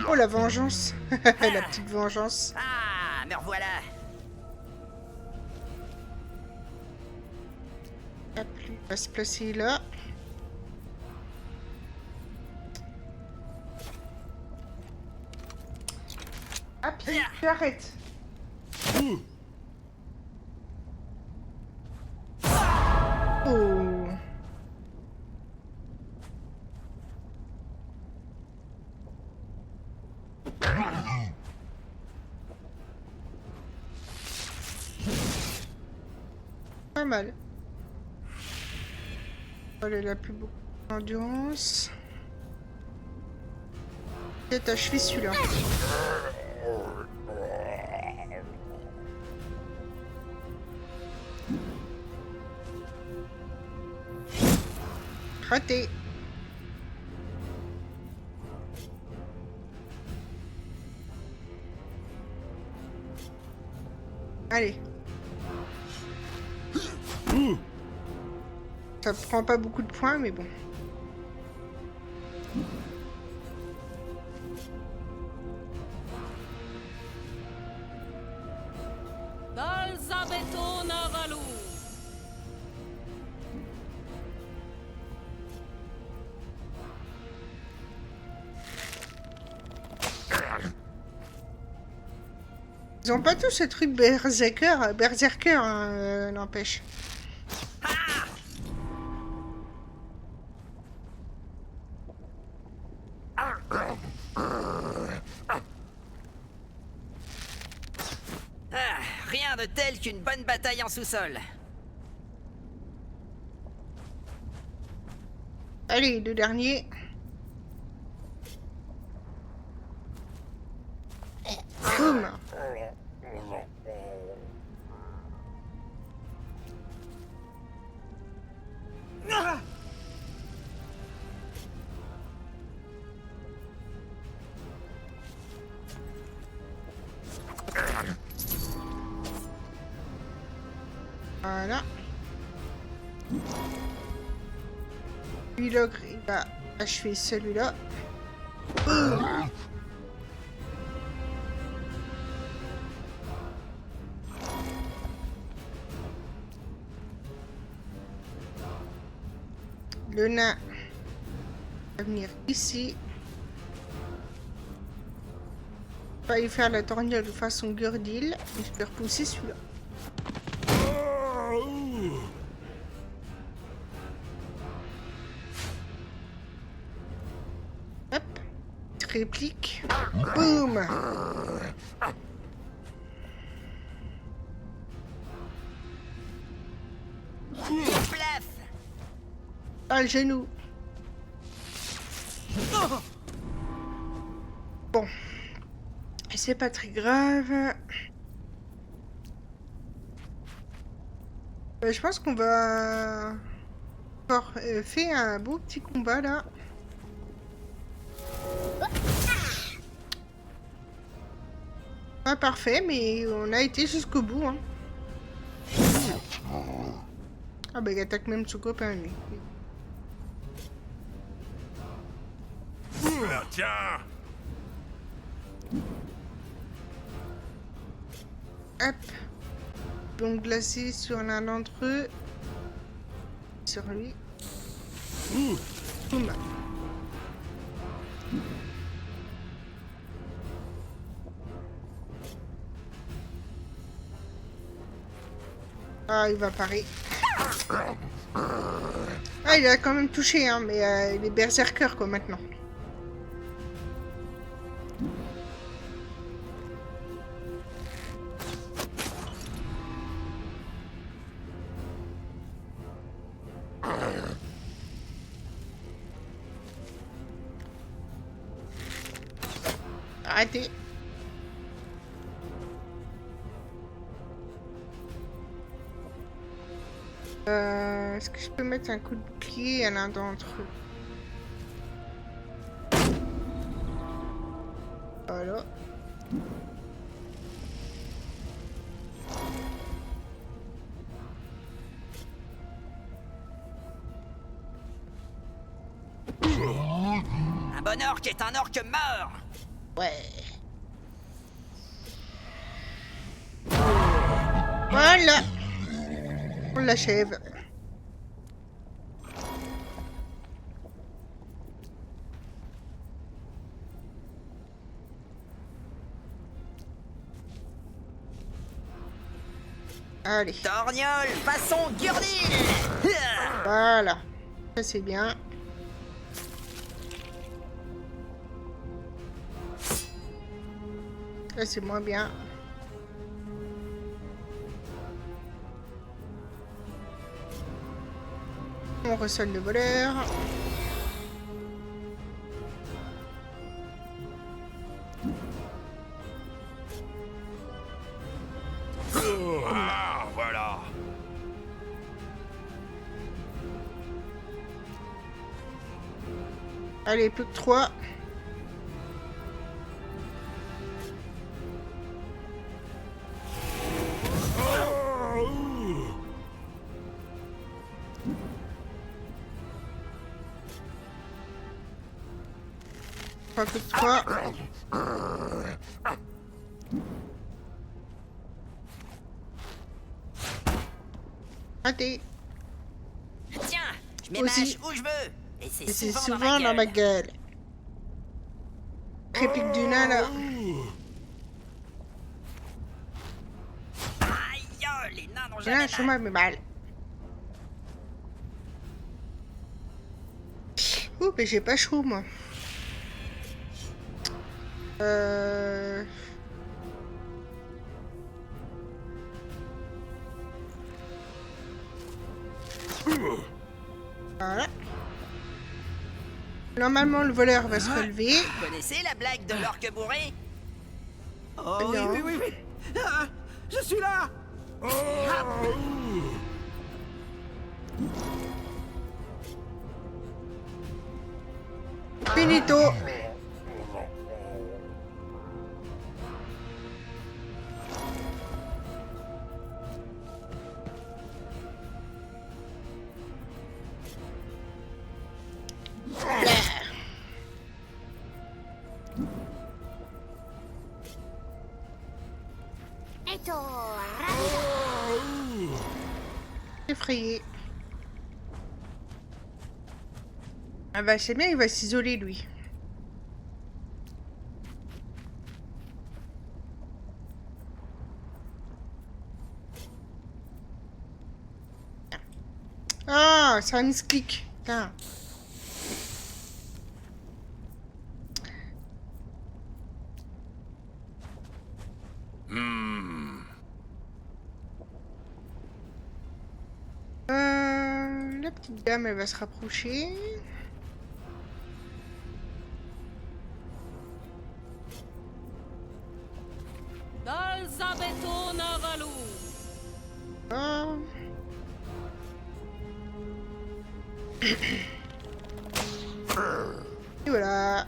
Oh la vengeance. La petite vengeance. Ah, me revoilà. Hop, lui va se placer là. Ah, puis tu arrêtes. Oh. Pas mal. Elle est la plus beaucoup d'endurance. Peut-être achever celui-là. Raté. Allez. Ça prend pas beaucoup de points, mais bon. Dalzabeto Navalu. Ils ont pas tous ce truc berserker, hein, n'empêche. Rien de tel qu'une bonne bataille en sous-sol. Allez, le dernier. Boum. Voilà. Lui, l'ogre, il va achever celui-là. Le nain va venir ici. Va y faire la torgnole de façon Gurdil. Et je vais repousser celui-là. Hop. Réplique. Boum. Plaf. Ah, le genou. Bon. C'est pas très grave. Je pense qu'on va encore faire un beau petit combat là. Pas parfait, mais on a été jusqu'au bout. Hein. Ah bah il attaque même son copain lui. Tiens. Hop. Donc glacé sur l'un d'entre eux. Sur lui. Boum. Ah, il va parer. Ah, il a quand même touché, hein, mais il est berserker quoi maintenant. Arrêtez. Est-ce que je peux mettre un coup de bouclier à l'un d'entre eux? Voilà. Un bon orque est un orque mort. Ouais. Voilà. On l'achève. Allez. Torgnole façon Gurdil. Voilà. Ça c'est bien. Ça c'est moins bien. On ressonne le voleur. Ah, voilà. Allez, plus que 3. Pas plus que 3. Raté. Tiens, je mets Aussi. où je veux. Et c'est C'est souvent, souvent dans ma gueule. Réplique du nain là. Aïe, les nains n'ont Là, jamais je me mets mal. Ouh, mais j'ai pas chaud moi. Voilà. Normalement, le voleur va se relever. Vous connaissez la blague de l'orque bourré? Oh Non. oui. Ah, je suis là. Finito. Effrayé. Ah bah c'est bien, il va s'isoler lui. Ah, c'est un misclic. Putain. La petite dame, elle va se rapprocher. Ah. Et voilà.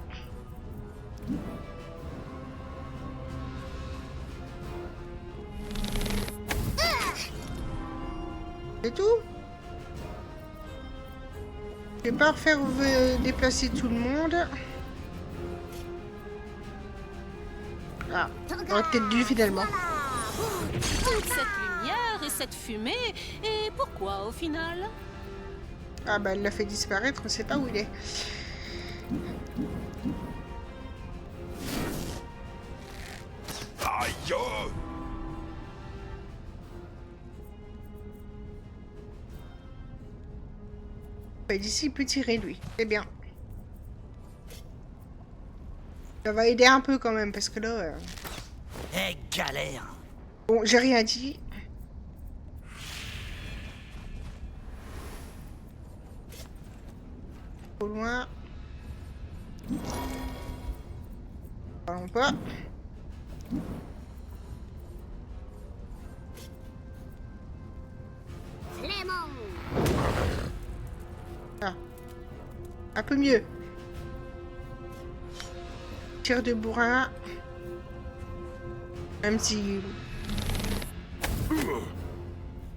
C'est tout? Je vais pas refaire déplacer tout le monde. Ah, on aurait peut-être dû finalement. Toute cette lumière et cette fumée, et pourquoi au final? Ah bah elle l'a fait disparaître, on sait pas où il est. Aïe! Bah, d'ici il peut tirer lui, c'est bien. Ça va aider un peu quand même parce que là... Eh, galère! Bon, j'ai rien dit. Trop loin. Parlons pas. Ah. Un peu mieux. Tir de bourrin. Même si...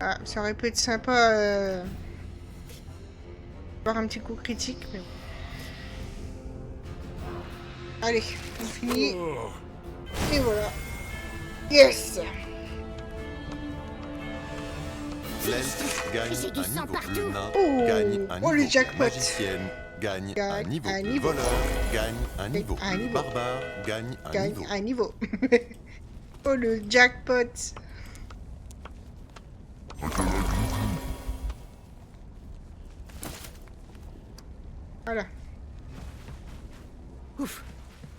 Ah, ça aurait pu être sympa... Voir un petit coup critique, mais bon. Allez, on finit. Et voilà. Yes! L'elfe gagne J'ai du un sang niveau. partout. Le nain Oh, gagne un oh, le niveau. jackpot. Magicienne gagne un niveau. un Le niveau. voleur gagne un niveau. un Le niveau. barbare gagne un Gagne niveau. un niveau. Oh, le jackpot. Voilà. Ouf!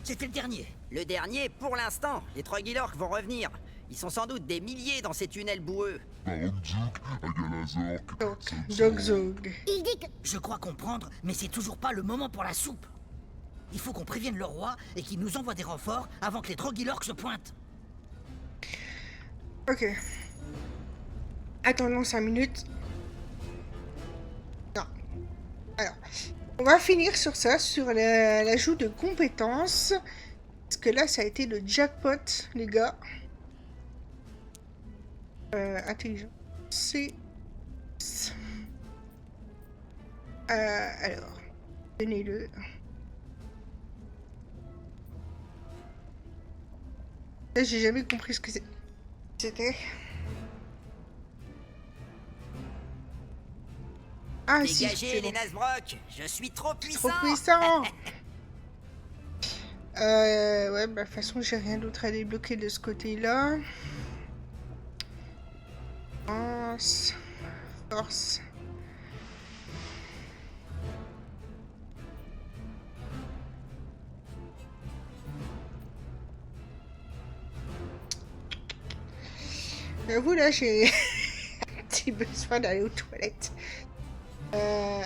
C'était le dernier. Le dernier, pour l'instant. Les Trogilorks vont revenir. Ils sont sans doute des milliers dans ces tunnels boueux. Zog Zog. Il dit que... Je crois comprendre, mais c'est toujours pas le moment pour la soupe. Il faut qu'on prévienne le roi et qu'il nous envoie des renforts avant que les Trogilorks se pointent. Ok. Attendons 5 minutes. Non. Alors, on va finir sur ça, sur l'ajout de compétences. Parce que là, ça a été le jackpot, les gars. Intelligence. C'est... alors, donnez-le. Là, j'ai jamais compris ce que c'était. Ah, si, Dégagez c'est les bon. Nazbrok. Je suis trop puissant. Trop puissant. Ouais, bah de toute façon, j'ai rien d'autre à débloquer de ce côté-là. Force. Force. J'avoue, là, j'ai un petit besoin d'aller aux toilettes.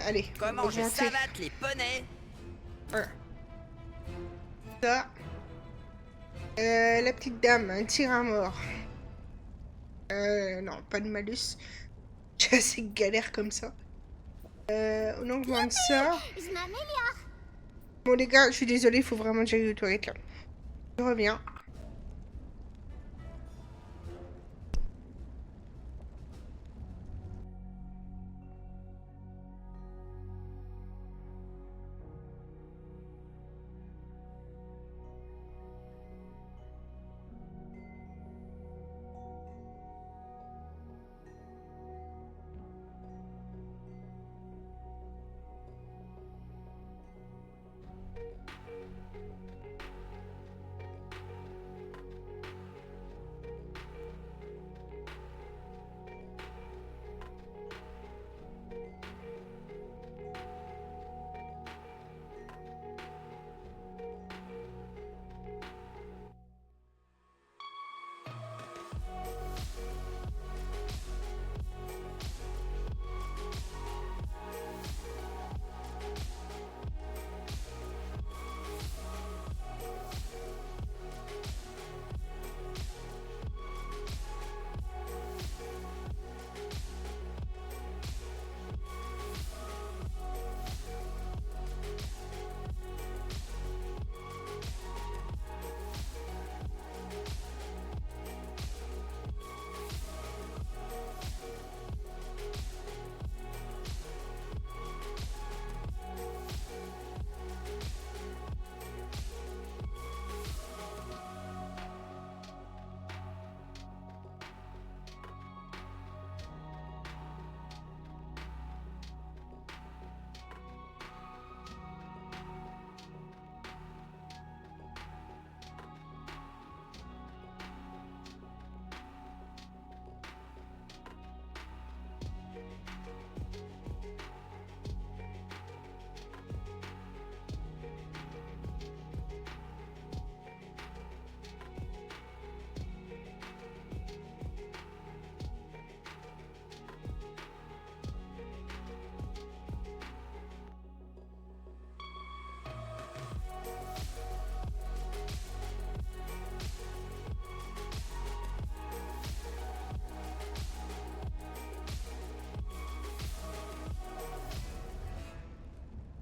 Allez. Comment je augmenter. savate les poneys? Voilà. Ça. La petite dame, un tir à mort. Non, pas de malus. J'ai assez galère comme ça. On augmente ça. Je m'améliore. Bon les gars, je suis désolée, il faut vraiment que j'aille aux toilettes là. Je reviens.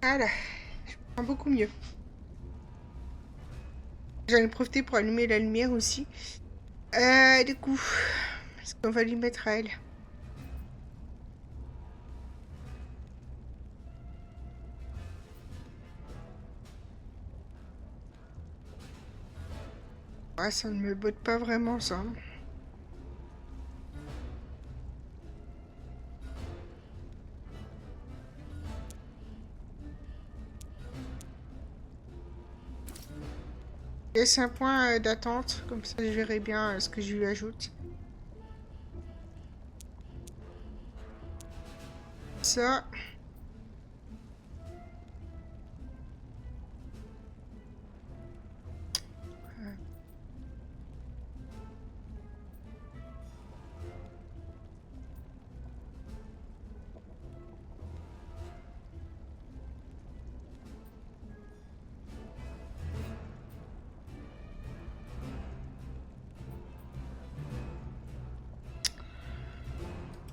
Voilà, je me sens beaucoup mieux. J'en ai profité pour allumer la lumière aussi. Du coup, est-ce qu'on va lui mettre à elle? Ouais, ça ne me botte pas vraiment, ça. Laisse un point d'attente, comme ça je verrai bien ce que je lui ajoute. Ça.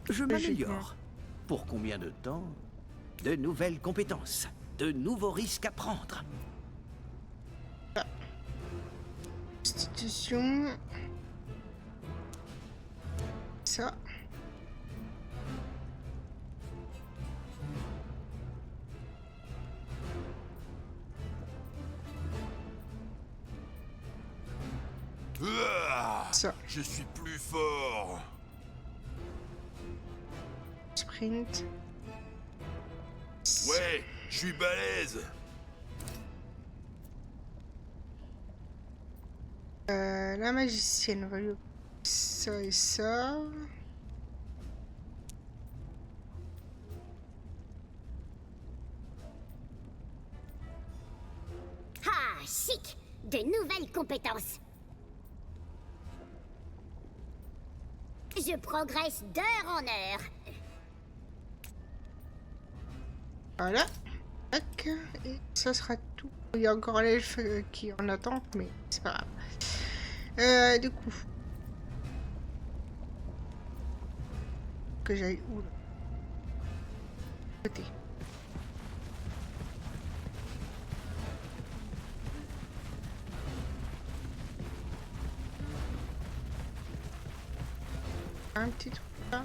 Je m'améliore. Pour combien de temps? De nouvelles compétences, de nouveaux risques à prendre. Constitution. Ça. Ça. Je suis plus fort. Sprint. Ouais, je suis balèze. La magicienne, on va lui... Ça et ça. Ah, chic! De nouvelles compétences. Je progresse d'heure en heure. Voilà. Tac. Et ça sera tout. Il y a encore l'elfe qui en attend, mais c'est pas grave. Du coup. Que j'aille où là? Côté. Un petit truc là.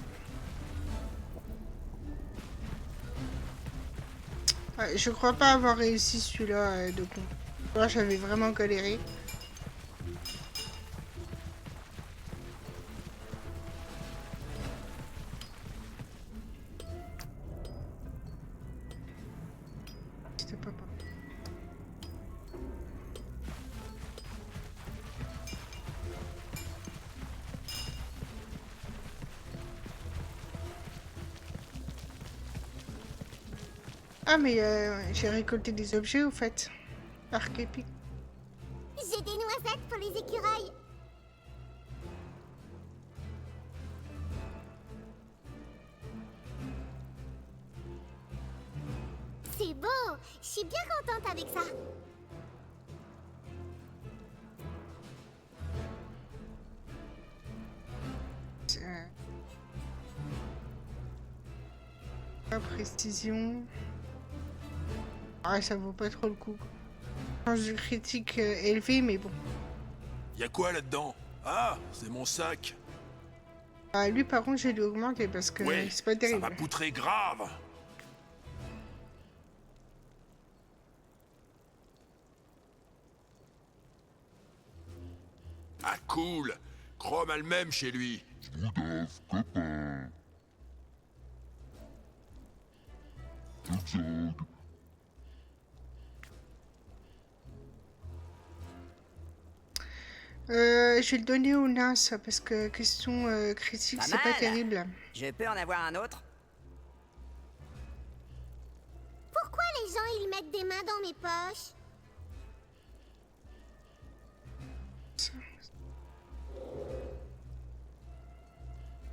Ouais, je crois pas avoir réussi celui-là de con. Là, j'avais vraiment galéré. C'était pas bon. Ah mais j'ai récolté des objets au fait. Arc épique. J'ai des noisettes pour les écureuils. C'est beau. Je suis bien contente avec ça. Précision. Ah, ça vaut pas trop le coup. Change de critique élevé, mais bon. Y a quoi là-dedans? Ah, c'est mon sac. Ah, lui, par contre, j'ai dû augmenter parce que Ouais, c'est pas ça terrible. m'a poutré grave. Ah cool. Chrome a le même chez lui. copain. Je vais le donner au nain, ça, parce que question critique, Pas c'est pas mal. terrible. Je peux en avoir un autre? Pourquoi les gens ils mettent des mains dans mes poches?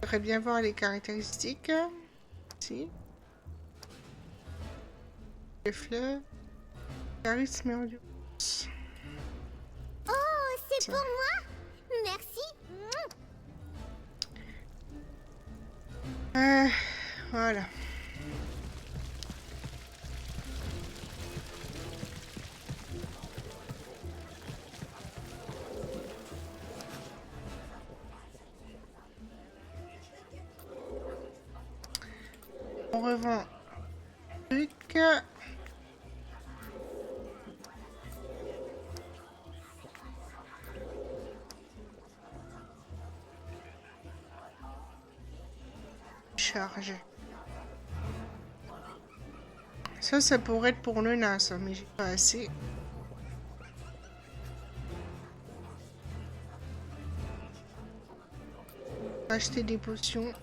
J'aimerais bien voir les caractéristiques. Si. Les fleurs. Charisme et endurance. Oh, c'est pour moi? Merci. Voilà. On revend truc. Charge. Ça pourrait être pour le nain, ça, mais j'ai pas assez. Acheter des potions.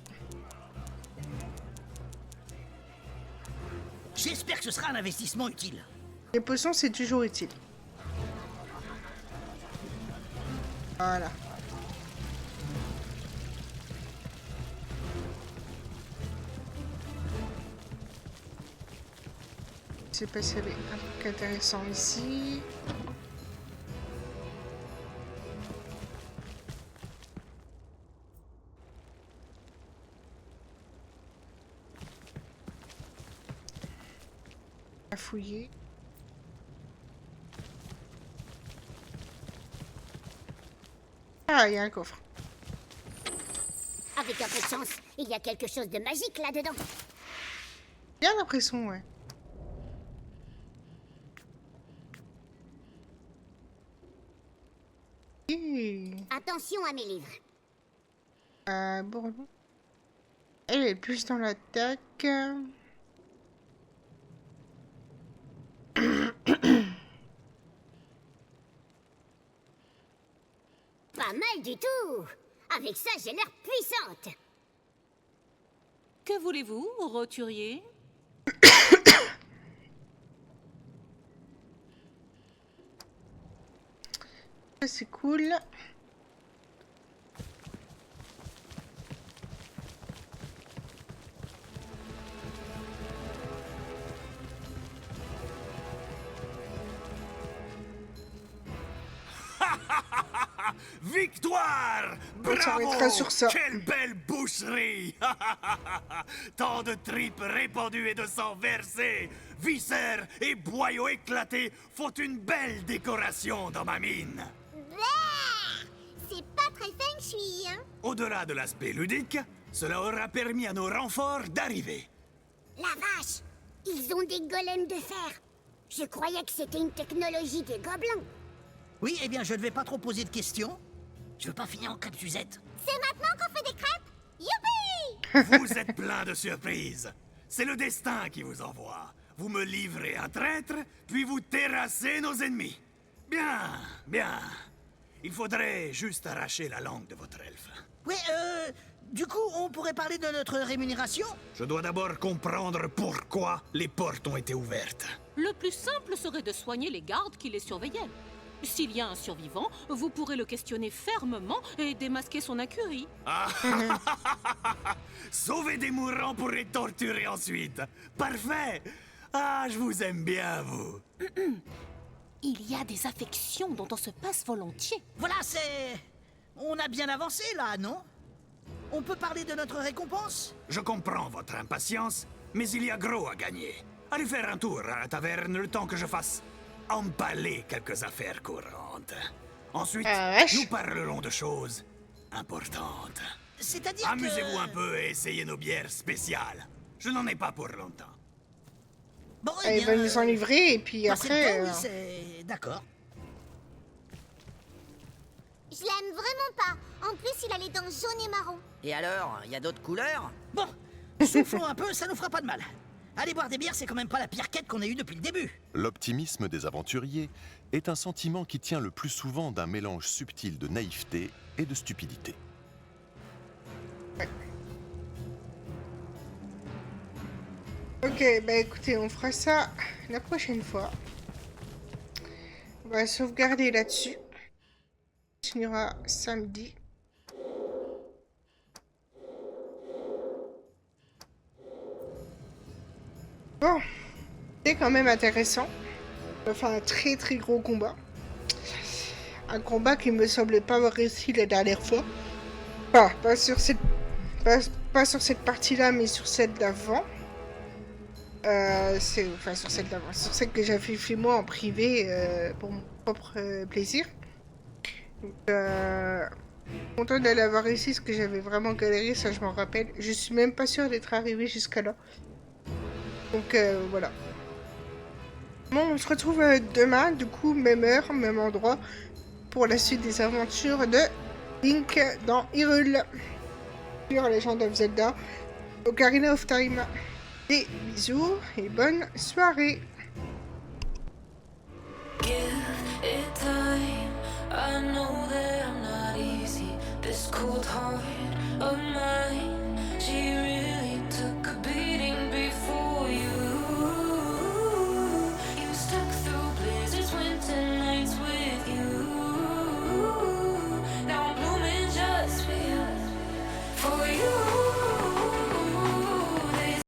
J'espère que ce sera un investissement utile. Les potions, c'est toujours utile. Voilà. C'est passé un truc intéressant ici. À fouiller. Ah, il y a un coffre. Avec un peu de chance, il y a quelque chose de magique là-dedans. Bien l'impression, ouais. Attention à mes livres. Bon. Elle est plus dans l'attaque. Pas mal du tout. Avec ça, j'ai l'air puissante. Que voulez-vous, roturier? C'est cool. Victoire! Bravo! Sur ça. Quelle belle boucherie! Tant de tripes répandues et de sang versé, viscères et boyaux éclatés font une belle décoration dans ma mine. C'est pas très feng shui, hein? Au-delà de l'aspect ludique, cela aura permis à nos renforts d'arriver. La vache! Ils ont des golems de fer. Je croyais que c'était une technologie des gobelins. Oui, eh bien, je ne vais pas trop poser de questions. Je veux pas finir en crêpe Suzette. C'est maintenant qu'on fait des crêpes? Youpi! Vous êtes plein de surprises. C'est le destin qui vous envoie. Vous me livrez un traître, puis vous terrassez nos ennemis. Bien, bien. Il faudrait juste arracher la langue de votre elfe. Oui, du coup, on pourrait parler de notre rémunération? Je dois d'abord comprendre pourquoi les portes ont été ouvertes. Le plus simple serait de soigner les gardes qui les surveillaient. S'il y a un survivant, vous pourrez le questionner fermement et démasquer son incurie. Ah. Sauver des mourants pour les torturer ensuite. Parfait. Ah, je vous aime bien, vous. Il y a des affections dont on se passe volontiers. Voilà, c'est... On a bien avancé, là, non? On peut parler de notre récompense? Je comprends votre impatience, mais il y a gros à gagner. Allez faire un tour à la taverne le temps que je fasse emballer quelques affaires courantes. Ensuite, nous parlerons de choses importantes. C'est-à-dire Amusez-vous un peu et essayez nos bières spéciales. Je n'en ai pas pour longtemps. Bon, Elle va nous en livrer et puis après... Oui, c'est... D'accord. Je l'aime vraiment pas. En plus, il a les dents jaunes et marron. Et alors, il y a d'autres couleurs? Bon, soufflons un peu, ça nous fera pas de mal. Aller boire des bières, c'est quand même pas la pire quête qu'on ait eue depuis le début. L'optimisme des aventuriers est un sentiment qui tient le plus souvent d'un mélange subtil de naïveté et de stupidité. Ok, bah écoutez, on fera ça la prochaine fois. On va sauvegarder là-dessus. On continuera samedi. Bon, c'est quand même intéressant. Enfin, un très très gros combat. Un combat qui me semblait pas avoir réussi la dernière fois. Pas sur cette partie-là, mais sur celle d'avant. Sur celle d'avant. Sur celle que j'avais fait moi en privé pour mon propre plaisir. Donc, content d'aller avoir réussi, ce que j'avais vraiment galéré, ça je m'en rappelle. Je suis même pas sûre d'être arrivé jusqu'à là. Donc voilà. Bon, on se retrouve demain, du coup, même heure, même endroit, pour la suite des aventures de Link dans Hyrule, sur Legend of Zelda, Ocarina of Time. Des bisous et bonne soirée. Give it time. I know that I'm not easy. This cold heart of mine, she